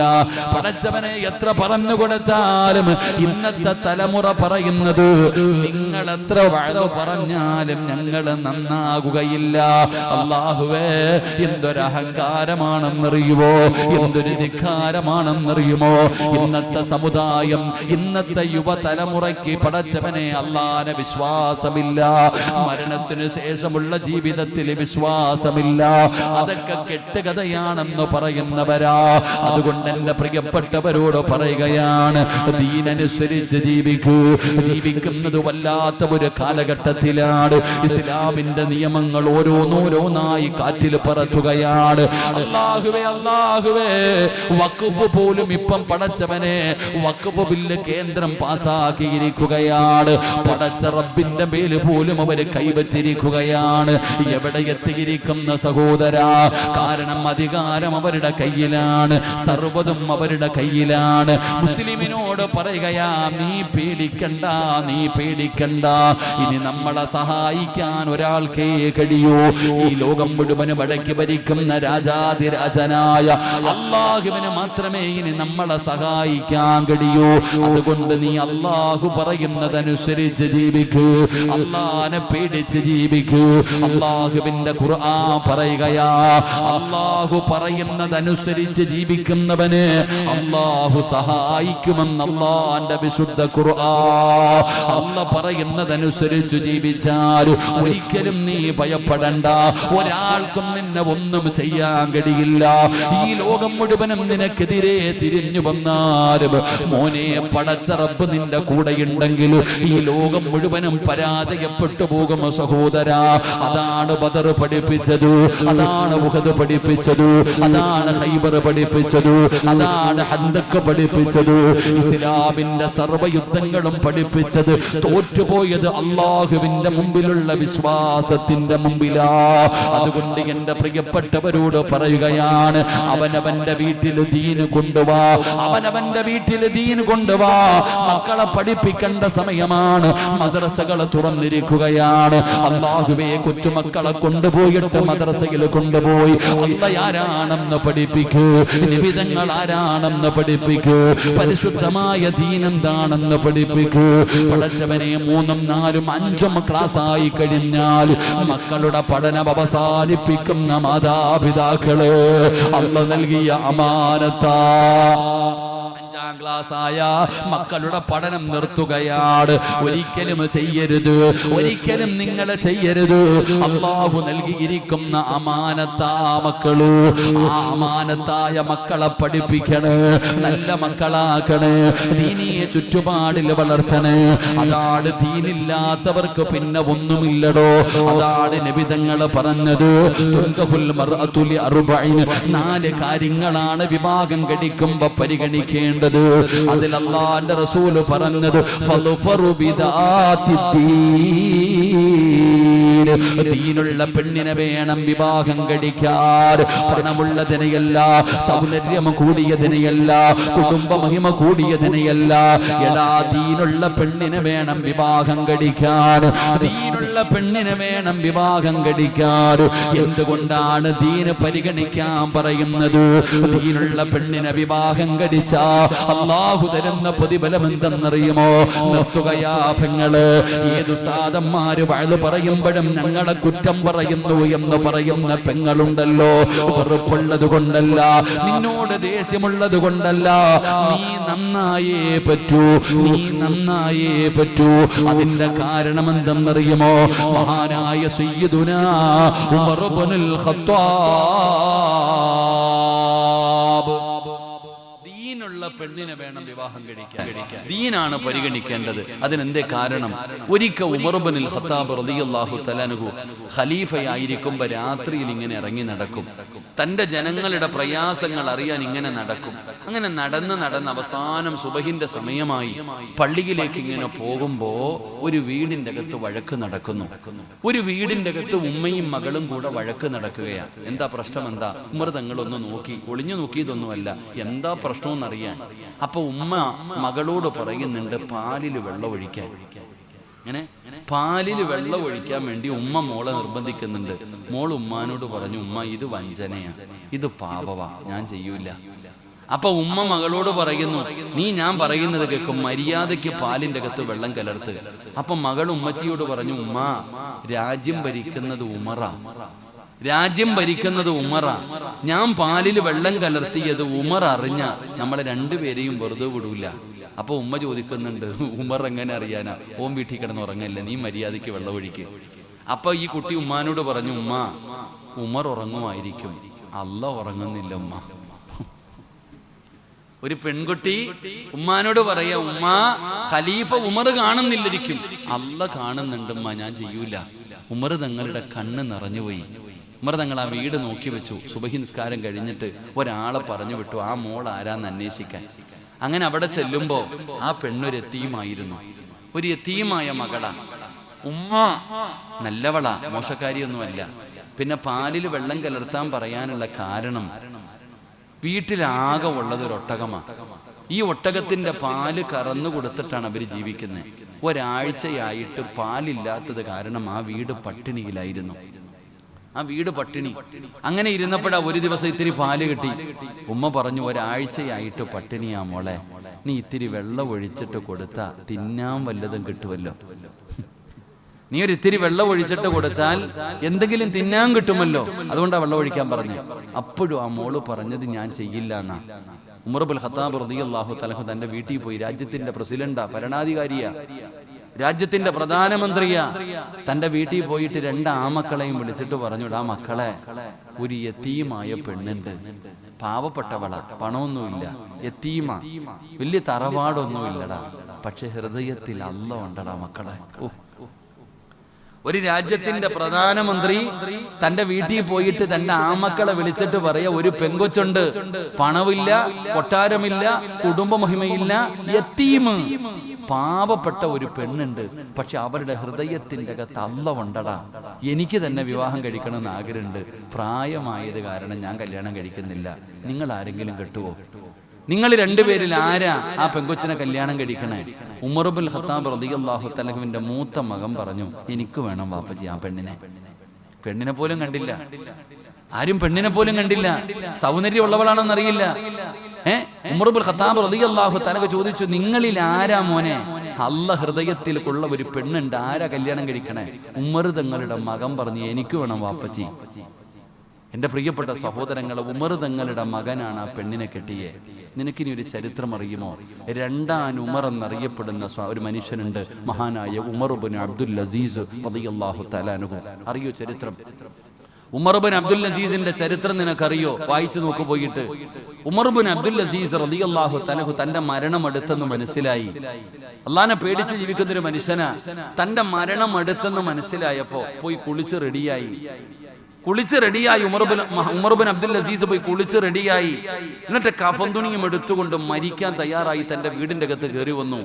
പടച്ചവനെ എത്ര പറഞ്ഞു കൊടുത്താലും ഇന്നത്തെ തലമുറ പറയുന്നത് നിങ്ങൾ എത്ര വഅദ് പറഞ്ഞാലും ഞങ്ങൾ നന്നാകുകയില്ല. അല്ലാഹുവേ എന്തൊരു അഹങ്കാരമാണെന്നറിയുമോ, എന്തൊരു ധിക്കാരമാണെന്നറിയുമോ ഇന്നത്തെ സമുദായം, ഇന്നത്തെ യുവതലമുറയ്ക്ക്. പടച്ചവനെ അല്ലാഹുവിനെ വിശ്വാസമില്ല, മരണത്തിന് ശേഷമുള്ള ജീവിതത്തിൽ വിശ്വാസമില്ല. അതൊക്കെ കെട്ടുകഥയാണെന്ന് പറയുന്നവരാ. അതുകൊണ്ട് എന്റെ പ്രിയപ്പെട്ടവരോട് പറയുകയാണ്, ദീനനുസരിച്ച് ജീവിക്കൂ. ജീവിക്കുന്നത് വല്ലാത്ത ഒരു കാലഘട്ടത്തിലാണ്. ഇസ്ലാമിന്റെ നിയമങ്ങൾ ഓരോന്നോരോന്നായി കാറ്റിൽ പറത്തുകയാണ്. അല്ലാഹുവേ അല്ലാഹുവേ വഖഫ് പോലും ഇപ്പം പടച്ചവനെ വഖഫ് ബില്ല് കേന്ദ്രം പാസാക്കിയിരിക്കുകയാണ്. പടച്ച റബ്ബിന്റെ മേൽ പോലും അവര് കൈവച്ചിരിക്കുകയാണ്. എവിടെ എത്തിയിരിക്കുന്ന സഹോദരാ? കാരണം അധികാരം അവരുടെ കയ്യിലാണ്, സർവ്വതും അവരുടെ കയ്യിലാണ്. മുസ്ലിമിനോട് പറയുകയാ, നീ പേടിക്കണ്ട, നീ പേടിക്കണ്ട. ഇനി നമ്മളെ സഹായിക്കാൻ ഒരാൾക്കേ കഴിയൂ. ഈ ലോകം മുഴുവനും അടക്കി ഭരിക്കുന്ന രാജാതിരാജനായ അല്ലാഹുവിന് മാത്രമേ ഇനി നമ്മളെ സഹായിക്കാൻ കഴിയൂ. അതുകൊണ്ട് നീ അല്ലാഹു പറയുന്നതനുസരിച്ച് ജീവിക്കൂ, അല്ലാഹുവിനെ പേടിച്ച് ജീവിക്കൂ. അല്ലാഹുവിന്റെ ഖുർആൻ പറയുകയാ, അല്ലാഹു പറയുന്നതനുസരിച്ച് ജീവിക്കുന്നവന് അല്ലാഹു സഹായിക്കുമെന്ന് അല്ലാഹുവിന്റെ വിശുദ്ധ ഖുർആൻ. അല്ലാഹു പറയുന്നതനുസരിച്ച് ജീവിച്ചാൽ ഒരിക്കലും നീ ഭയപ്പെടണ്ട. ഒരാൾക്കും നിന്നെ ഒന്നും ചെയ്യാൻ കഴിയില്ല. ഈ ലോകം മുഴുവനും നിനക്കെതിരെ തിരിഞ്ഞു വന്നാലും മോനെ പടച്ച റബ്ബ് നിന്റെ കൂടെയുണ്ടെങ്കിൽ ഈ ലോകം മുഴുവനും പരാജയപ്പെട്ടു പോകും സഹോദരാ. അതാണ് ബദർ പഠിപ്പിച്ചത്, അതാണ് ഉഹദ് പഠിപ്പിച്ചത്, അതാണ് ഖൈബർ പഠിപ്പിച്ചത്, അതാണ് ഹന്ദഖ് പഠിപ്പിച്ചത്. ഇസ്ലാമിന്റെ സർവ്വയുദ്ധങ്ങളും പഠിപ്പിച്ചത് തോറ്റുപോയത് അല്ലാഹുവിന്റെ മുമ്പിലുള്ള വിശ്വാസത്തിന്റെ മുമ്പിലാ. അതുകൊണ്ട് എന്റെ പ്രിയപ്പെട്ടവരോട് പറയുകയാണ്, അവനവന്റെ വീട്ടിൽ ദീന് കൊണ്ടുവാ, അവനവന്റെ വീട്ടിൽ ദീന് കൊണ്ടുവാ. മക്കളെ പഠിപ്പിക്കേണ്ട സമയമാണ്. മദ്രസകൾ തുറന്നിരിക്കുകയാണ്. അല്ലാഹുവേ കൊച്ചുമക്കളെ കൊണ്ടുപോയിട്ട് മദ്രസയിൽ കൊണ്ടുപോയി അല്ലാഹ് ആരാണെന്ന് പഠിപ്പിക്കൂ, നിബിധങ്ങൾ ആരാണെന്ന് പഠിപ്പിക്കൂ, പരിശുദ്ധമായ ദീൻ എന്താണെന്ന് പഠിപ്പിക്കൂ. പടച്ചവനെ 3ഉം 4ഉം 5ഉം ക്ലാസ്സായി കഴിഞ്ഞാൽ മക്കളുടെ പഠനം അവസാനിപ്പിക്കുന്ന മാതാപിതാക്കള് അല്ലാഹ് നൽകിയ അമാനത്താ. 5ാം ക്ലാസ്സായ മക്കളുടെ പഠനം നിർത്തുകയാണ്. ഒരിക്കലും ചെയ്യരുത്, ഒരിക്കലും നിങ്ങൾ ചെയ്യരുത്. അല്ലാഹു നൽകിയിരിക്കുന്ന അമാനത്താ മക്കള്. ആ അമാനത്തായ മക്കളെ പഠിപ്പിക്കണേ, നല്ല മക്കളാക്കണേ, ദീനിയെ ചുറ്റുപാടിൽ വളർത്തണേ. അതാണ് ദീനില്ലാത്തവർക്ക് പിന്നെ ഒന്നുമില്ലടോ. അതാണ് നബി തങ്ങൾ പറഞ്ഞത്, 4 കാര്യങ്ങളാണ് വിവാഹം കഴിക്കുമ്പോ പരിഗണിക്കേണ്ടത്. അതിൽ അല്ലാഹുവിന്റെ റസൂൽ പറഞ്ഞത് ഫളുഫറു ബിദാത്തിദ്ദീൻ. ദീനുള്ള പെണ്ണിനെ വേണം വിവാഹം കഴിക്കാൻ. പണമുള്ളതിനെയല്ല, സൗന്ദര്യം കൂടിയതിനെയല്ല, കുടുംബ മഹിമ കൂടിയതിനെയല്ല. എടാ, ദീനുള്ള പെണ്ണിനെ വേണം വിവാഹം കഴിക്കാൻ. ദീനുള്ള പെണ്ണിനെ വേണം വിവാഹം കഴിക്കാൻ. എന്തുകൊണ്ടാണ് ദീന് പരിഗണിക്കാൻ പറയുന്നത്? ദീനുള്ള പെണ്ണിനെ വിവാഹം കഴിച്ചാ അല്ലാഹു തരുന്ന പ്രതിഫലം എന്തെന്നറിയുമോ? നിർത്തുകയാ പെങ്ങള്. ഏത് ഉസ്താദന്മാര് വഅദ് പറയുമ്പോഴും ഞങ്ങളെ കുറ്റം പറയുന്നു എന്ന് പറയുന്ന പെങ്ങളുണ്ടല്ലോ, വെറുപ്പുള്ളത് കൊണ്ടല്ല, നിന്നോട് ദേഷ്യമുള്ളത് കൊണ്ടല്ല. നീ നന്നായേ പറ്റൂ, നീ നന്നായേ പറ്റൂ. അതിന്റെ കാരണം എന്തെന്നറിയുമോ? മഹാനായ സയ്യിദുനാ ഉമർ ഇബ്നുൽ ഖത്താബ് ദീനുള്ള പെണ്ണിനെ വേണം വിവാഹം കഴിക്കാൻ. ദീനാണ് പരിഗണിക്കേണ്ടത്. അതിനെന്തേ കാരണം? ഒരിക്കൽ ഉമർ ഇബ്നുൽ ഖത്താബ് റളിയല്ലാഹു തആല അൻഹു ഖലീഫയായിരിക്കുമ്പോൾ രാത്രിയിൽ ഇങ്ങനെ ഇറങ്ങി നടക്കും. തന്റെ ജനങ്ങളുടെ പ്രയാസങ്ങൾ അറിയാൻ ഇങ്ങനെ നടക്കും. അങ്ങനെ നടന്ന് അവസാനം സുബഹിന്റെ സമയമായി പള്ളിയിലേക്ക് ഇങ്ങനെ പോകുമ്പോ ഒരു വീടിന്റെ അകത്ത് വഴക്ക് നടക്കുന്നു. ഒരു വീടിന്റെ അകത്ത് ഉമ്മയും മകളും കൂടെ വഴക്ക് നടക്കുകയാണ്. എന്താ പ്രശ്നം? എന്താ? ഉമർ തങ്ങളൊന്ന് നോക്കി, ഒളിഞ്ഞു നോക്കിയതൊന്നുമല്ല, എന്താ പ്രശ്നമെന്നറിയാൻ. അപ്പൊ ഉമ്മ മകളോട് പറയുന്നുണ്ട് പാലിൽ വെള്ളം ഒഴിക്കാൻ. ഇങ്ങനെ പാലിൽ വെള്ളം ഒഴിക്കാൻ വേണ്ടി ഉമ്മ മോളെ നിർബന്ധിക്കുന്നുണ്ട്. മോൾ ഉമ്മാനോട് പറഞ്ഞു, ഉമ്മ ഇത് വഞ്ചനയാ, ഇത് പാപവാ, ഞാൻ ചെയ്യൂല. അപ്പൊ ഉമ്മ മകളോട് പറയുന്നു, നീ ഞാൻ പറയുന്നത് കേൾക്കും, മര്യാദയ്ക്ക് പാലിന്റെ അകത്ത് വെള്ളം കലർത്ത്. അപ്പൊ മകൾ ഉമ്മച്ചിയോട് പറഞ്ഞു, ഉമ്മ രാജ്യം ഭരിക്കുന്നത് ഉമറാ, രാജ്യം ഭരിക്കുന്നത് ഉമറാ. ഞാൻ പാലിൽ വെള്ളം കലർത്തിയത് ഉമർ അറിഞ്ഞ നമ്മളെ രണ്ടുപേരെയും വെറുതെ വിടൂല. അപ്പൊ ഉമ്മ ചോദിക്കുന്നുണ്ട്, ഉമർ എങ്ങനെ അറിയാനാ? ഓൻ വീട്ടിൽ കിടന്ന് ഉറങ്ങല്ല, നീ മര്യാദയ്ക്ക് വെള്ളം ഒഴിക്ക്. അപ്പൊ ഈ കുട്ടി ഉമ്മാനോട് പറഞ്ഞു, ഉമ്മ ഉമർ ഉറങ്ങുമായിരിക്കും, അല്ല ഉറങ്ങുന്നില്ല ഉമ്മ. ഒരു പെൺകുട്ടി ഉമ്മാനോട് പറയാ, ഉമ്മ ഖലീഫ ഉമർ കാണുന്നില്ലിരിക്കും, അല്ല കാണുന്നുണ്ട് ഉമ്മ, ഞാൻ ചെയ്യൂല. ഉമർ തങ്ങളുടെ കണ്ണ് നിറഞ്ഞുപോയി. ഉമർ തങ്ങൾ ആ വീട് നോക്കി വെച്ചു. സുബഹി നിസ്കാരം കഴിഞ്ഞിട്ട് ഒരാളെ പറഞ്ഞു വിട്ടു, ആ മോൾ ആരാന്ന് അന്വേഷിക്കാൻ. അങ്ങനെ അവിടെ ചെല്ലുമ്പോ ആ പെണ്ണൊരു യതീമായിരുന്നു, ഒരു യതീമായ മകളാ. ഉമ്മ നല്ലവളാ, മോശക്കാരിയൊന്നുമല്ല. പിന്നെ പാലിൽ വെള്ളം കലർത്താൻ പറയാനുള്ള കാരണം, വീട്ടിലാകെ ഉള്ളത് ഒരു ഒട്ടകമാണ്. ഈ ഒട്ടകത്തിന്റെ പാല് കറന്നു കൊടുത്തിട്ടാണ് അവർ ജീവിക്കുന്നത്. ഒരാഴ്ചയായിട്ട് പാലില്ലാത്തത് കാരണം ആ വീട് പട്ടിണിയിലായിരുന്നു. ആ വീട് പട്ടിണി. അങ്ങനെ ഇരുന്നപ്പോഴാ ഒരു ദിവസം ഇത്തിരി പാല് കിട്ടി. ഉമ്മ പറഞ്ഞു, ഒരാഴ്ചയായിട്ട് പട്ടിണിയാ മോളെ, നീ ഇത്തിരി വെള്ളം ഒഴിച്ചിട്ട് കൊടുത്താ തിന്നാൻ വല്ലതും കിട്ടുമല്ലോ. നീ ഒരു ഇത്തിരി വെള്ളം ഒഴിച്ചിട്ട് കൊടുത്താൽ എന്തെങ്കിലും തിന്നാൻ കിട്ടുമല്ലോ, അതുകൊണ്ടാ വെള്ളം ഒഴിക്കാൻ പറഞ്ഞു. അപ്പോഴും ആ മോള് പറഞ്ഞത് ഞാൻ ചെയ്യില്ല എന്നാ. ഉമർ ഇബ്നുൽ ഖത്താബ് റളിയല്ലാഹു തആല തന്റെ വീട്ടിൽ പോയി, രാജ്യത്തിന്റെ പ്രസിഡന്റാ, ഭരണാധികാരിയാ, രാജ്യത്തിന്റെ പ്രധാനമന്ത്രിയാ, തന്റെ വീട്ടിൽ പോയിട്ട് 2 ആമക്കളെയും വിളിച്ചിട്ട് പറഞ്ഞു, ആ മക്കളെ, ഒരു യതീമായ പെണ്ണുണ്ട്, പാവപ്പെട്ടവളാ, പണമൊന്നുമില്ല, യതീമ, വലിയ തറവാടൊന്നുമില്ലടാ, പക്ഷെ ഹൃദയത്തിൽ അല്ലാഹ് ഉണ്ടടാ മക്കളെ. ഒരു രാജ്യത്തിന്റെ പ്രധാനമന്ത്രി തന്റെ വീട്ടിൽ പോയിട്ട് തന്റെ ആമക്കളെ വിളിച്ചിട്ട് പറയാ, ഒരു പെങ്കൊച്ചുണ്ട്, പണമില്ല, കൊട്ടാരമില്ല, കുടുംബ മഹിമയില്ല, യതീമ്, പാവപ്പെട്ട ഒരു പെണ്ണുണ്ട്, പക്ഷെ അവരുടെ ഹൃദയത്തിന്റെ അകത്ത് അല്ലാഹ് ഉണ്ടടാ, എനിക്ക് തന്നെ വിവാഹം കഴിക്കണമെന്ന് ആഗ്രഹമുണ്ട്, പ്രായമായത് കാരണം ഞാൻ കല്യാണം കഴിക്കുന്നില്ല, നിങ്ങൾ ആരെങ്കിലും കെട്ടുവോ? നിങ്ങൾ 2 പേരിൽ ആരാ ആ പെങ്കൊച്ചിനെ കല്യാണം കഴിക്കണേ? ഉമർ ഇബ്നുൽ ഖത്താബ് റളിയല്ലാഹു തആലയുടെ മൂത്ത മകൻ പറഞ്ഞു, എനിക്ക് വേണം വാപ്പച്ചി ആ പെണ്ണിനെ. പെണ്ണിനെ പോലും കണ്ടില്ല, ആരും പെണ്ണിനെ പോലും കണ്ടില്ല, സൗന്ദര്യം ഉള്ളവളാണെന്ന് അറിയില്ല. ഉമർ ഇബ്നുൽ ഖത്താബ് റളിയല്ലാഹു തആല ചോദിച്ചു, നിങ്ങളിൽ ആരാ മോനെ അല്ലാഹ് ഹൃദയത്തിൽ ഉള്ള ഒരു പെണ്ണുണ്ട്, ആരാ കല്യാണം കഴിക്കണേ? ഉമർ തങ്ങളുടെ മകൻ പറഞ്ഞു, എനിക്ക് വേണം വാപ്പച്ചി. എന്റെ പ്രിയപ്പെട്ട സഹോദരങ്ങളെ, ഉമർ തങ്ങളുടെ മകനാണ് ആ പെണ്ണിനെ കെട്ടിയെ. നിനക്കിനി ഒരു ചരിത്രം അറിയുമോ? 2ാം ഉമർ എന്നറിയപ്പെടുന്ന ഒരു മനുഷ്യനുണ്ട്, മഹാനായ ഉമർ ഇബ്നു അബ്ദുൽ അസീസ് റളിയല്ലാഹു തആല അൻഹു. അറിയോ ചരിത്രം? ഉമർ ഇബ്നു അബ്ദുൽ അസീസിന്റെ ചരിത്രം നിനക്കറിയോ? വായിച്ചു നോക്കു പോയിട്ട്. ഉമർ ഇബ്നു അബ്ദുൽ അസീസ് റളിയല്ലാഹു തആല തന്റെ മരണം അടുത്തെന്ന് മനസ്സിലായി. അല്ലാഹനെ പേടിച്ച് ജീവിക്കുന്ന ഒരു മനുഷ്യനാ. തന്റെ മരണം അടുത്തെന്ന് മനസ്സിലായപ്പോ പോയി കുളിച്ച് റെഡിയായി. ഉമർ ഇബ്നു അബ്ദുൽ അസീസ് പോയി കുളിച്ച് റെഡിയായി. എന്നിട്ട് കഫൻ തുണിയും എടുത്തുകൊണ്ട് മരിക്കാൻ തയ്യാറായി തന്റെ വീടിന്റെ അകത്ത് കയറി വന്നു.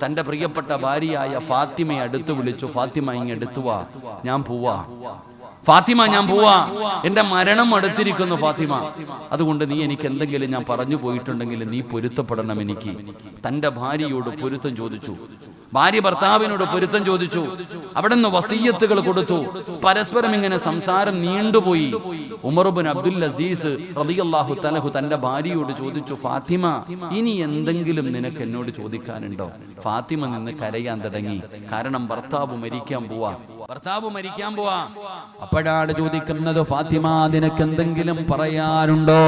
തന്റെ പ്രിയപ്പെട്ട ഭാര്യയായ ഫാത്തിമയെ അടുത്ത് വിളിച്ചു. ഫാത്തിമ ഇങ്ങ് എടുത്തു വാ, ഞാൻ പോവാ. ഫാത്തിമ ഞാൻ പോവാ, എന്റെ മരണം അടുത്തിരിക്കുന്നു ഫാത്തിമ. അതുകൊണ്ട് നീ എനിക്ക് എന്തെങ്കിലും ഞാൻ പറഞ്ഞു പോയിട്ടുണ്ടെങ്കിൽ നീ പൊരുത്തപ്പെടണം എനിക്ക്. തന്റെ ഭാര്യയോട് പൊരുത്തം ചോദിച്ചു. ഭാര്യ ഭർത്താവിനോട് പൊരുത്തം ചോദിച്ചു. അവിടെ നിന്ന് വസിയ്യത്തുകൾ കൊടുത്തു. പരസ്പരം ഇങ്ങനെ സംസാരം നീണ്ടുപോയി. ഉമർ ഇബ്നു അബ്ദുൽ അസീസ് റളിയല്ലാഹു തആല തന്റെ ഭാര്യയോട് ചോദിച്ചു, ഫാത്തിമ ഇനി എന്തെങ്കിലും നിനക്ക് എന്നോട് ചോദിക്കാനുണ്ടോ? ഫാത്തിമ നിന്ന് കരയാൻ തുടങ്ങി. കാരണം ഭർത്താവ് മരിക്കാൻ പോവാ. അപ്പോഴാണ് ചോദിക്കുന്നത്, ഫാത്തിമ നിനക്ക് എന്തെങ്കിലും പറയാനുണ്ടോ?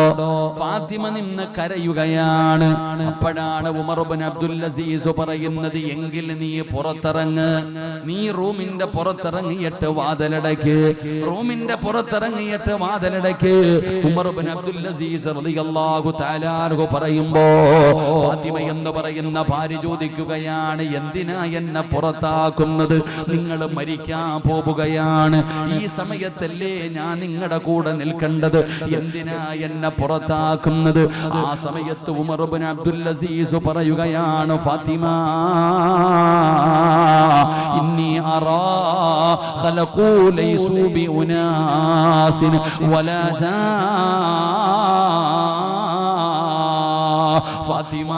ഫാത്തിമ നിന്ന് കരയുകയാണ്. അപ്പോഴാണ് ഉമർ ഇബ്നു അബ്ദുൽ അസീസ് പറയുന്നത്, എങ്കിൽ നീ പുറത്തിറങ്ങ്, നീ റൂമിന്റെ പുറത്തിറങ്ങിയിട്ട് വാതിലടയ്ക്ക്, റൂമിന്റെ പുറത്തിറങ്ങിയിട്ട് വാതിലടയ്ക്ക്. ഉമർ ഇബ്നു അബ്ദുൽ അസീസ് റളിയല്ലാഹു തആല അൻഹു പറയുമ്പോ ഫാത്തിമ എന്ന് പറയുന്ന ഭാര്യ ചോദിക്കുകയാണ്, എന്തിനാ എന്നെ പുറത്താക്കുന്നത്? നിങ്ങൾ മരിക്കാൻ പോവുകയാണ്, ഈ സമയത്തല്ലേ ഞാൻ നിങ്ങളുടെ കൂടെ നിൽക്കേണ്ടത്, എന്തിനാ എന്നെ പുറത്താക്കുന്നത്? ആ സമയത്ത് ഉമർ ഇബ്നു അബ്ദുൽ അസീസ് പറയുകയാണ്, ഫാത്തിമ ഇന്നി അറാ ഖലഖൂ ലൈസൂ ബി ഉനാസിൻ വലാ ജാ. ഫാത്തിമ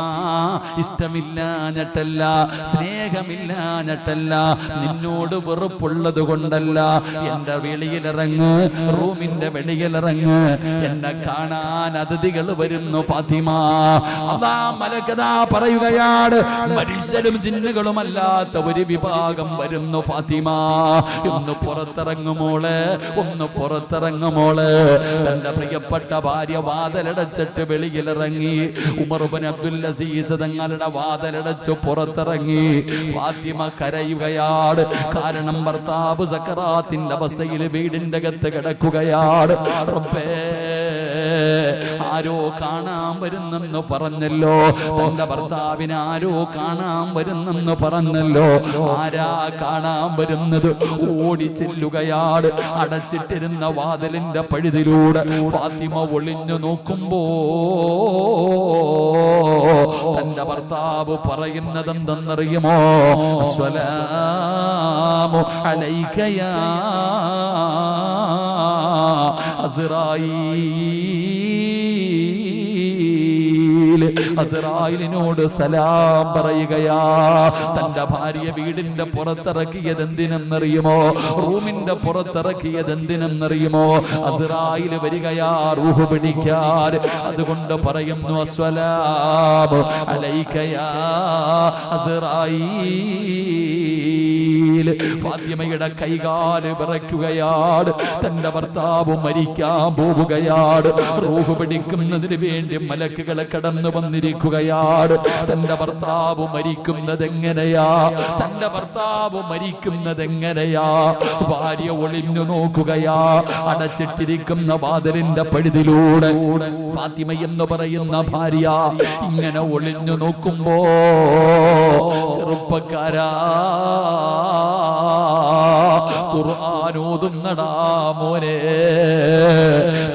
ഇഷ്ടമില്ലാഞ്ഞിട്ടല്ല, സ്നേഹമില്ലാഞ്ഞിട്ടല്ല, നിന്നോട് വെറുപ്പുള്ളത് കൊണ്ടല്ല. എന്റെ വെളിയിലിറങ്ങ്, റൂമിന്റെ വെളിയിലിറങ്ങ്, എന്നെ കാണാൻ അതിഥികൾ വരുന്നു ഫാത്തിമ. അല്ലാ മലക്കതാ പറയുകയാണ്, മനുഷ്യരും ജിന്നുകളും അല്ലാത്ത ഒരു വിഭാഗം വരുന്നു ഫാത്തിമ. ഒന്ന് പുറത്തിറങ്ങുമോള്, ഒന്ന് പുറത്തിറങ്ങുമോള്. തന്റെ പ്രിയപ്പെട്ട ഭാര്യ വാതിലടച്ചിട്ട് വെളിയിലിറങ്ങി. ഉമർ ഇബ്നു അബ്ദുൽ അസീസ് തങ്ങളുടെ വാതിലടച്ച് പുറത്തിറങ്ങി. ഫാത്തിമ കരയുകയാണ്. കാരണം ഭർത്താവ് സക്കറാത്തിന്റെ അവസ്ഥയിൽ വീടിന്റെ അകത്ത് കിടക്കുകയാണ്. റബ്ബേ, ആരോ കാണാൻ വരുന്നെന്ന് പറഞ്ഞല്ലോ, തന്റെ ഭർത്താവിനെ ആരോ കാണാൻ വരുന്നെന്ന് പറഞ്ഞല്ലോ. ആരാ കാണാൻ വരുന്നത്? ഓടി ചെല്ലുകയാണ്. അടച്ചിട്ടിരുന്ന വാതിലിന്റെ പഴുതിലൂടെ ഫാത്തിമ ഒളിഞ്ഞു നോക്കുമ്പോ തന്റെ ഭർത്താവ് പറയുന്നത് എന്തെന്നറിയുമോ? അസ്സലാമു അലൈക യാ അസ്റായീൽ. അസ്റായിലിനോട് സലാം പറയുകയാ. തന്റെ ഭാര്യ വീടിന്റെ പുറത്തിറക്കിയത് എന്തിനെന്നറിയുമോ? റൂമിന്റെ പുറത്തിറക്കിയത് എന്തിനെന്നറിയുമോ? അസ്റായിൽ വരികയാ റൂഹ് പിടിക്കാൻ. അതുകൊണ്ട് പറയുന്നു, അസ്സലാമു അലൈക യാ അസ്റായീൽ. ഫാത്തിമയുടെ കൈകാല് വിറയ്ക്കുകയാണ്. തന്റെ ഭർത്താവ് മരിക്കാൻ പോവുകയാണ്. റൂഹ് പിടിക്കുന്നതിന് വേണ്ടി മലക്കുകളെ കടന്നു വന്നിരിക്കുകയാണ്. തന്റെ ഭർത്താവ് മരിക്കുന്നത് എങ്ങനെയാ? തന്റെ ഭർത്താവ് മരിക്കുന്നത് എങ്ങനെയാ? ഭാര്യ ഒളിഞ്ഞു നോക്കുകയാ. അടച്ചിട്ടിരിക്കുന്ന വാതിലിന്റെ പഴുതിലൂടെ ഫാത്തിമ എന്ന് പറയുന്ന ഭാര്യ ഇങ്ങനെ ഒളിഞ്ഞു നോക്കുമ്പോ, ചെറുപ്പക്കാരാ, ഖുർആൻ ഓതുന്നടാ മോനെ.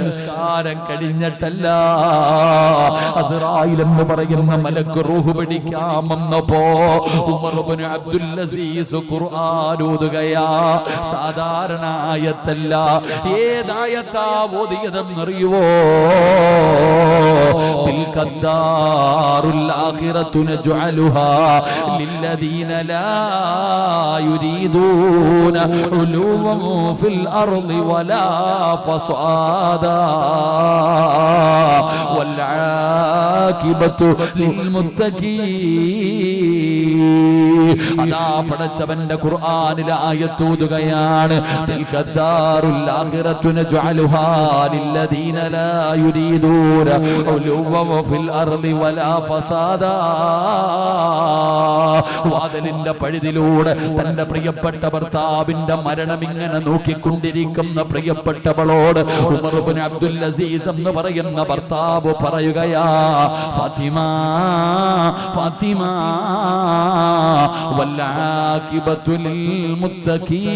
നിസ്കാരം കഴിഞ്ഞിട്ടല്ല, അസ്റായിൽ എന്ന് പറയുന്ന മലക്ക് റൂഹ് പിടിക്കാൻ വന്നപ്പോ ഉമർ ഇബ്നു അബ്ദുൽ അസീസ് ഖുർആൻ ഓതുകയാ. സാധാരണ ആയത്തല്ല. ഏതായത്താ ഓതിയതെന്നറിയുവോ? തിൽകദ്ദാറുൽ ആഖിറതു നജ്അലുഹാ ലില്ലദീന ലാ യുരീദൂന ഉലൂവൻ ഫിൽ അർളി വലാ ഫസാദാ വൽ ആഖിബതു ലിൽ മുത്തഖീൻ. അതാ പടച്ചവന്റെ ഖുർആനിലെ ആയത്ത് ഓതുകയാണ്. തിൽകദ്ദാറുൽ ആഖിറതു നജ്അലുഹാ ലില്ലദീന ലാ യുരീദൂന ഉലൂവൻ ഫിൽ അർളി വലാ ഫസാദാ. വാതിലിന്റെ പഴുതിലൂടെ തന്റെ പ്രിയപ്പെട്ട ഭർത്താവിന്റെ മരണം ഇങ്ങനെ നോക്കിക്കൊണ്ടിരിക്കുന്ന പ്രിയപ്പെട്ടവളോട് ഉമർ ഇബ്നു അബ്ദുൽ അസീസ് എന്ന് പറയുന്ന ഭർത്താവ് പറയുകയാ, ഫാത്തിമ ഫാത്തിമ വൽ ആഖിബതു ലിൽ മുത്തഖീൻ.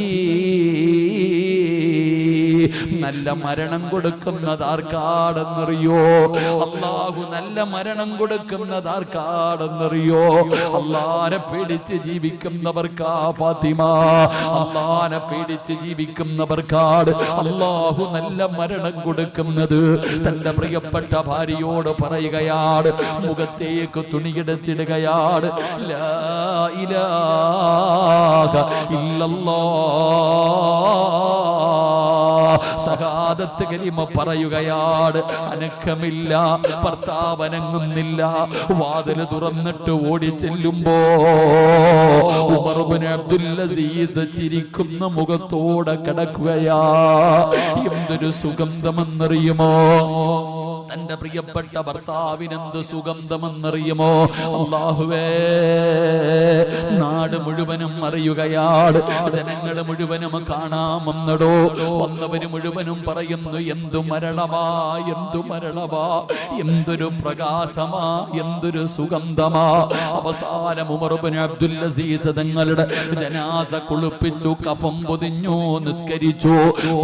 നല്ല മരണം കൊടുക്കുന്നത് ആർക്കാണെന്നറിയോ? അല്ലാഹു നല്ല മരണം കൊടുക്കുന്നത് ആർക്കാണെന്നറിയോ? അല്ലാഹനെ പേടിച്ച് ജീവിക്കുന്നവർക്കാ ഫാത്തിമ. അല്ലാഹനെ പേടിച്ച് ജീവിക്കുന്നവർക്കാണ് അല്ലാഹു നല്ല മരണം കൊടുക്കുന്നത്. തന്റെ പ്രിയപ്പെട്ട ഭാര്യയോട് പറയുകയാണ്, മുഖത്തേക്ക് തുണിയെടുത്തിടുകയാണ്. ലാ ഇലാഹ ഇല്ലല്ലാഹ്, ശഹാദത്ത് കലിമ പറയുകയാണ്. അനക്കമില്ല, ഭർത്താവ് അനങ്ങുന്നില്ല. വാതിൽ തുറന്നിട്ട് ഓടി ചെല്ലുമ്പോ ഉമർ ഇബ്നു അബ്ദുൽ അസീസ് ചിരിക്കുന്ന മുഖത്തോടെ കിടക്കുകയാ. എന്തൊരു സുഗന്ധമെന്നറിയുമോ? തന്റെ പ്രിയപ്പെട്ട ഭർത്താവിനെന്ത് സുഗന്ധമെന്നറിയുമോ? അല്ലാഹുവേ, നാട് മുഴുവനും അറിയുകയാണ്, ജനങ്ങൾ മുഴുവനും കാണാമെന്നടോ. വന്നവര് മുഴുവനും പറയുന്നു, എന്തു മരണമാ, എന്തു മരണമാ, എന്തൊരു പ്രകാശമാ, എന്തൊരു സുഗന്ധമാ. അവസാനം ഉമർ ഇബ്നു അബ്ദുൽ അസീസ് തങ്ങളുടെ ജനാസ കുളിപ്പിച്ചു, കഫം പൊതിഞ്ഞു, നിസ്കരിച്ചു,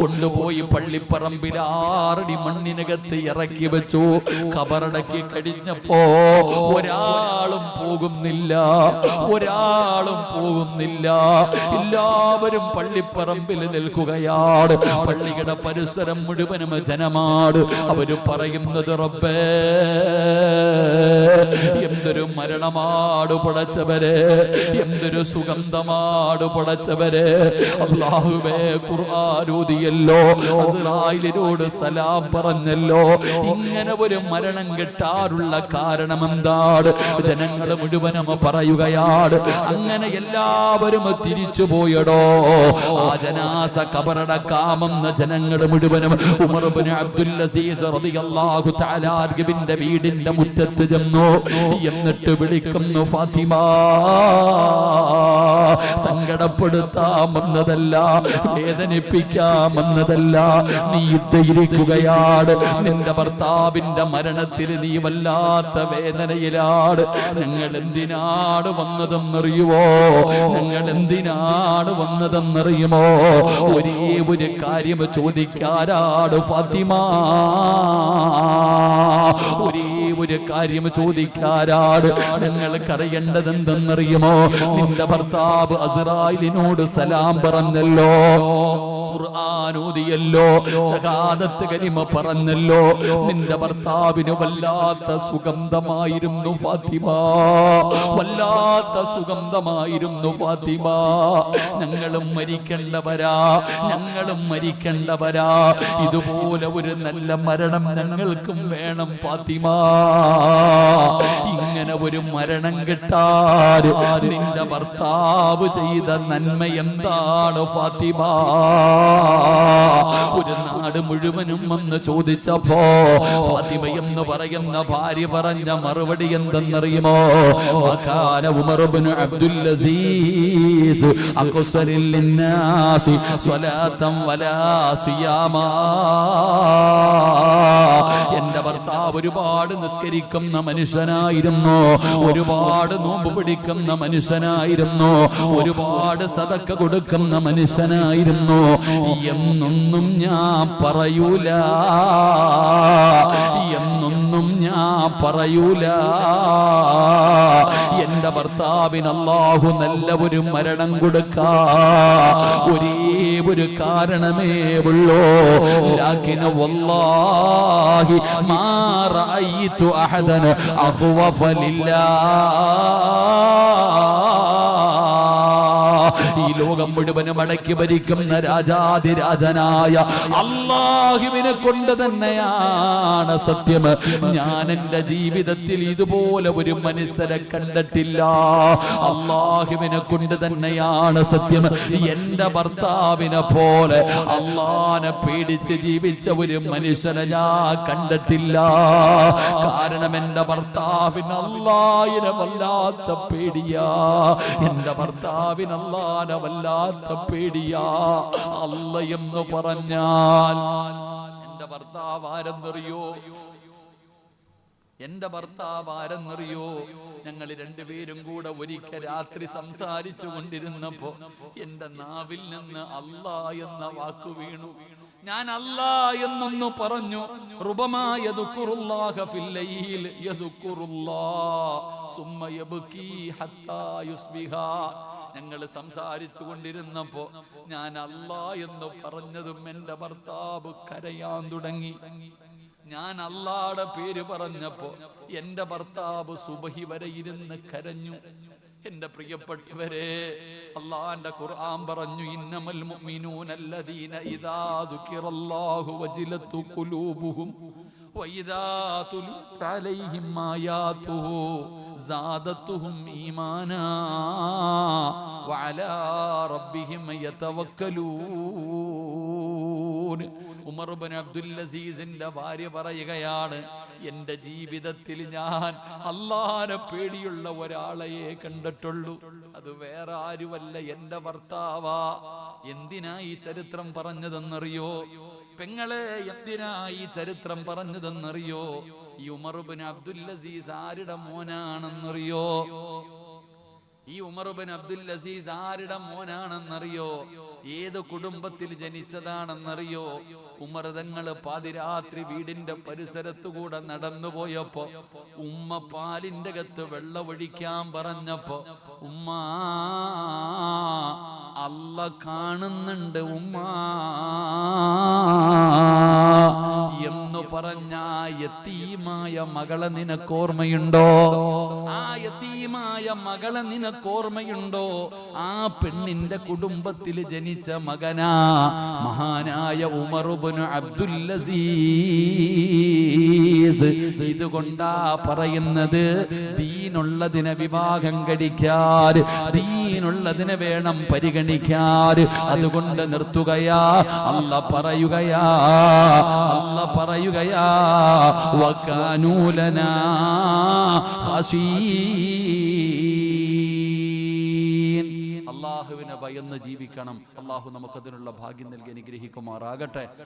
കൊണ്ടുപോയി പള്ളിപ്പറമ്പിൽ 6 അടി മണ്ണിനകത്ത് ഇറക്കി വെച്ചു. ഖബറടക്കി കഴിഞ്ഞപ്പോ ഒരാളും പോകുന്നില്ല, ഒരാളും പോകുന്നില്ല. എല്ലാവരും പള്ളിപ്പറമ്പിൽ നിൽക്കുകയാണ്. പള്ളിയുടെ പരിസരം മുഴുവനും ജനമാണ്. അവര് പറയുന്നത്, റബ്ബേ, എന്തൊരു മരണമാട് പടച്ചവരെ, എന്തൊരു സുഗന്ധമാട് പടച്ചവരെ. അല്ലാഹുവേ, ഖുർആൻ ഓതിയല്ലോ, ഇസ്രായേലിനോട് സലാം പറഞ്ഞല്ലോ. ഇങ്ങനെ ഒരു മരണം കിട്ടാറുള്ള കാരണം എന്താണ്? ജനങ്ങൾ മുഴുവനും പറയുകയാണ്. അങ്ങനെ എല്ലാവരും തിരിച്ചു പോയടോ. ആ ജനാസ ഖബറടക്കാമെന്ന് ജനങ്ങൾ മുഴുവനും ഉമർ ഇബ്നു അബ്ദുൽ അസീസ് റളിയല്ലാഹു തആല അൻഹുവിന്റെ വീടിന്റെ മുറ്റത്ത് ചെന്നു. എന്നിട്ട് വിളിക്കുന്നു, ഫാത്തിമ, സങ്കടപ്പെടുത്താമെന്നതല്ല, വേദനിപ്പിക്കാമെന്നതല്ല, നീ ധൈര്യക്കുകയാണ്. നിന്റെ ഭർത്താവിന്റെ മരണത്തിൽ നീ വല്ലാത്ത വേദനയിലാണ്. ഞങ്ങൾ എന്തിനാണ് വന്നതെന്നറിയുമോ? ഞങ്ങൾ എന്തിനാണ് വന്നതെന്നറിയുമോ? ഒരേ ഒരു കാര്യം ചോദിക്കാനാണ് ഫാത്തിമ, ഒരേ ഒരു കാര്യം ചോദിക്കാനാണ്. ഞങ്ങൾക്കറിയേണ്ടത് എന്തെന്നറിയുമോ? നിന്റെ ഭർത്താവ് അസ്രായിലിനോട് സലാം പറഞ്ഞല്ലോ, ഖുർആൻ ഓതിയല്ലോ, ശഹാദത്ത് കലിമ പറഞ്ഞല്ലോ. നിന്റെ ഭർത്താവിന് വല്ലാത്ത സുഗന്ധമായിരുന്നു ഫാത്തിമ, വല്ലാത്ത സുഗന്ധമായിരുന്നു ഫാത്തിമ. ഞങ്ങളും മരിക്കേണ്ടവരാ, ഞങ്ങളും മരിക്കേണ്ടവരാ. ഇതുപോലെ ഒരു നല്ല മരണം ഞങ്ങൾക്കും വേണം ഫാത്തിമ. ഇങ്ങനെ ഒരു മരണം കിട്ടാൻ നിന്റെ ഭർത്താവ് ചെയ്ത നന്മ എന്താണ് ഫാത്തിമ? ഒരു നാട് മുഴുവനും വന്ന് ചോദിച്ചപ്പോ ഫാത്തിമ എന്ന് പറയുന്ന ഭാര്യ പറഞ്ഞ മറുപടി എന്തെന്നറിയുമോ? വകാന ഉമർ ഇബ്നു അബ്ദുൽ അസീസ് അഖ്സറിൽ ലിന്നാസി സ്വലാത്തൻ വലാ സിയാമാ. എന്റെ ഭർത്താവ് ഒരുപാട് നിസ്കരിക്കുന്ന മനുഷ്യനായിരുന്നു, ഒരുപാട് നോമ്പ് പിടിക്കുന്ന മനുഷ്യനായിരുന്നു, ഒരുപാട് സദക്ക കൊടുക്കുന്ന മനുഷ്യനായിരുന്നു എന്നൊന്നും ഞാൻ പറയൂല, എന്നൊന്നും ഞാൻ പറയൂല. എന്റെ ഭർത്താവിന് അല്ലാഹു നല്ല ഒരു മരണം കൊടുക്കാ ഒരേ ഒരു കാരണമേ ഉള്ളൂ. ലാകിൻ വല്ലാഹി മാ റഅയ്തു അഹദൻ അഖ്വഫ ലില്ലാഹ്. ഈ ലോകം മുഴുവനും അടക്കി ഭരിക്കുന്ന രാജാതിരാജനായ അല്ലാഹുവിനെ കൊണ്ട് തന്നെയാണ് സത്യം. ഞാൻ എന്റെ ജീവിതത്തിൽ ഇതുപോലെ ഒരു മനുഷ്യരെ കണ്ടിട്ടില്ല. അല്ലാഹുവിനെ കൊണ്ട് തന്നെയാണ് സത്യം. എന്റെ ഭർത്താവിനെ പോലെ അല്ലാഹനെ പേടിച്ച് ജീവിച്ച ഒരു മനുഷ്യനെ ഞാൻ കണ്ടിട്ടില്ല. കാരണം എന്റെ ഭർത്താവിന് അല്ലാഹനെ വല്ലാത്ത പേടിയാ, എന്റെ ഭർത്താവിന് അല്ലാഹനെ വല്ലാത്ത പേടിയാ. അല്ല എന്ന് പറഞ്ഞാൽ എന്റെ ഭർത്താവ് ആരെന്നറിയോ? എന്റെ ഭർത്താവ് ആരെന്നറിയോ? ഞങ്ങൾ രണ്ടുപേരും കൂടെ ഒരിക്കൽ രാത്രി സംസാരിച്ചു കൊണ്ടിരുന്നപ്പോ എന്റെ നാവിൽ നിന്ന് അല്ലാ എന്ന വാക്ക് വീണു. ഞാൻ അല്ലാ എന്നൊന്നു പറഞ്ഞു. റുബമാ യദ്കുറുല്ലാഹ ഫിൽ ലൈൽ യദ്കുറുല്ലാഹ് സുമ്മ യബ്കി ഹത്താ യുസ്ബിഹ. ഞങ്ങൾ സംസാരിച്ചു കൊണ്ടിരുന്നപ്പോ ഞാൻ അല്ലാ എന്ന് പറഞ്ഞതും എന്റെ ഭർത്താവ് കരയാൻ തുടങ്ങി. ഞാൻ അല്ലാഹുടെ പേര് പറഞ്ഞപ്പോ എന്റെ ഭർത്താവ് സുബഹി വരെ ഇരുന്ന് കരഞ്ഞു. എന്റെ പ്രിയപ്പെട്ടവരെ, അല്ലാഹുവിന്റെ ഖുർആൻ പറഞ്ഞു, ഇന്നമൽ മുഅ്മിനൂന അല്ലദീന ഇദാ ദുകിറല്ലാഹു വജിലത്തു ഖുലൂബുഹും വഇദാ തുലിയത് അലൈഹിം ആയാതുഹു സാദത്തുഹും ഈമാനാ വഅലാ റബ്ബിഹിം യതവക്കലൂൻ. ഉമർ ഇബ്നു അബ്ദുൽ അസീസിന്റെ ഭാര്യ പറയുകയാണ്, എന്റെ ജീവിതത്തിൽ ഞാൻ അല്ലാഹുവിനെ പേടിയുള്ള ഒരാളെയെ കണ്ടിട്ടുള്ളൂ. അത് വേറെ ആരുമല്ല, എന്റെ ഭർത്താവാ. എന്തിനാ ഈ ചരിത്രം പറഞ്ഞതെന്നറിയോ പെങ്ങളെ? എന്തിനാ ഈ ചരിത്രം പറഞ്ഞതെന്നറിയോ? ഈ ഉമർ ഇബ്നു അബ്ദുൽ അസീസ് ആരുടെ മോനാണെന്നറിയോ? ഈ ഉമർ ഇബ്നു അബ്ദുൽ അസീസ് ആരുടെ മോനാണെന്നറിയോ? ഏത് കുടുംബത്തിൽ ജനിച്ചതാണെന്നറിയോ? ഉമർ തങ്ങൾ പാതിരാത്രി വീടിന്റെ പരിസരത്തുകൂടെ നടന്നു പോയപ്പോ ഉമ്മ പാലിന്റെ അകത്ത് വെള്ളമൊഴിക്കാൻ പറഞ്ഞപ്പോ ഉമ്മ അല്ല കാണുന്നുണ്ട് ഉമ്മ എന്ന് പറഞ്ഞ യതീമായ മകളെ നിനക്കോർമ്മയുണ്ടോ? ആ യതീമായ മകളെ നിനക്കോർമ്മയുണ്ടോ? ആ പെണ്ണിന്റെ കുടുംബത്തിൽ ജനിച്ച മകനാ മഹാനായ ഉമർ ഇബ്നു അബ്ദുൽ അസീസ്. ഇതുകൊണ്ടാ പറയുന്നത്, ദീനുള്ളതിനെ വിവാഹം കഴിക്കാൻ, ദീനുള്ളതിനെ വേണം പരിഗണിക്കാൻ. അതുകൊണ്ട് നിർത്തുകയാ. അല്ല പറയുകയാ വകാനൂ ലനാ ഖശീൻ. അല്ലാഹുവിനെ ഭയന്ന് ജീവിക്കണം. അല്ലാഹു നമുക്കതിനുള്ള ഭാഗ്യം നൽകി അനുഗ്രഹിക്കുമാറാകട്ടെ.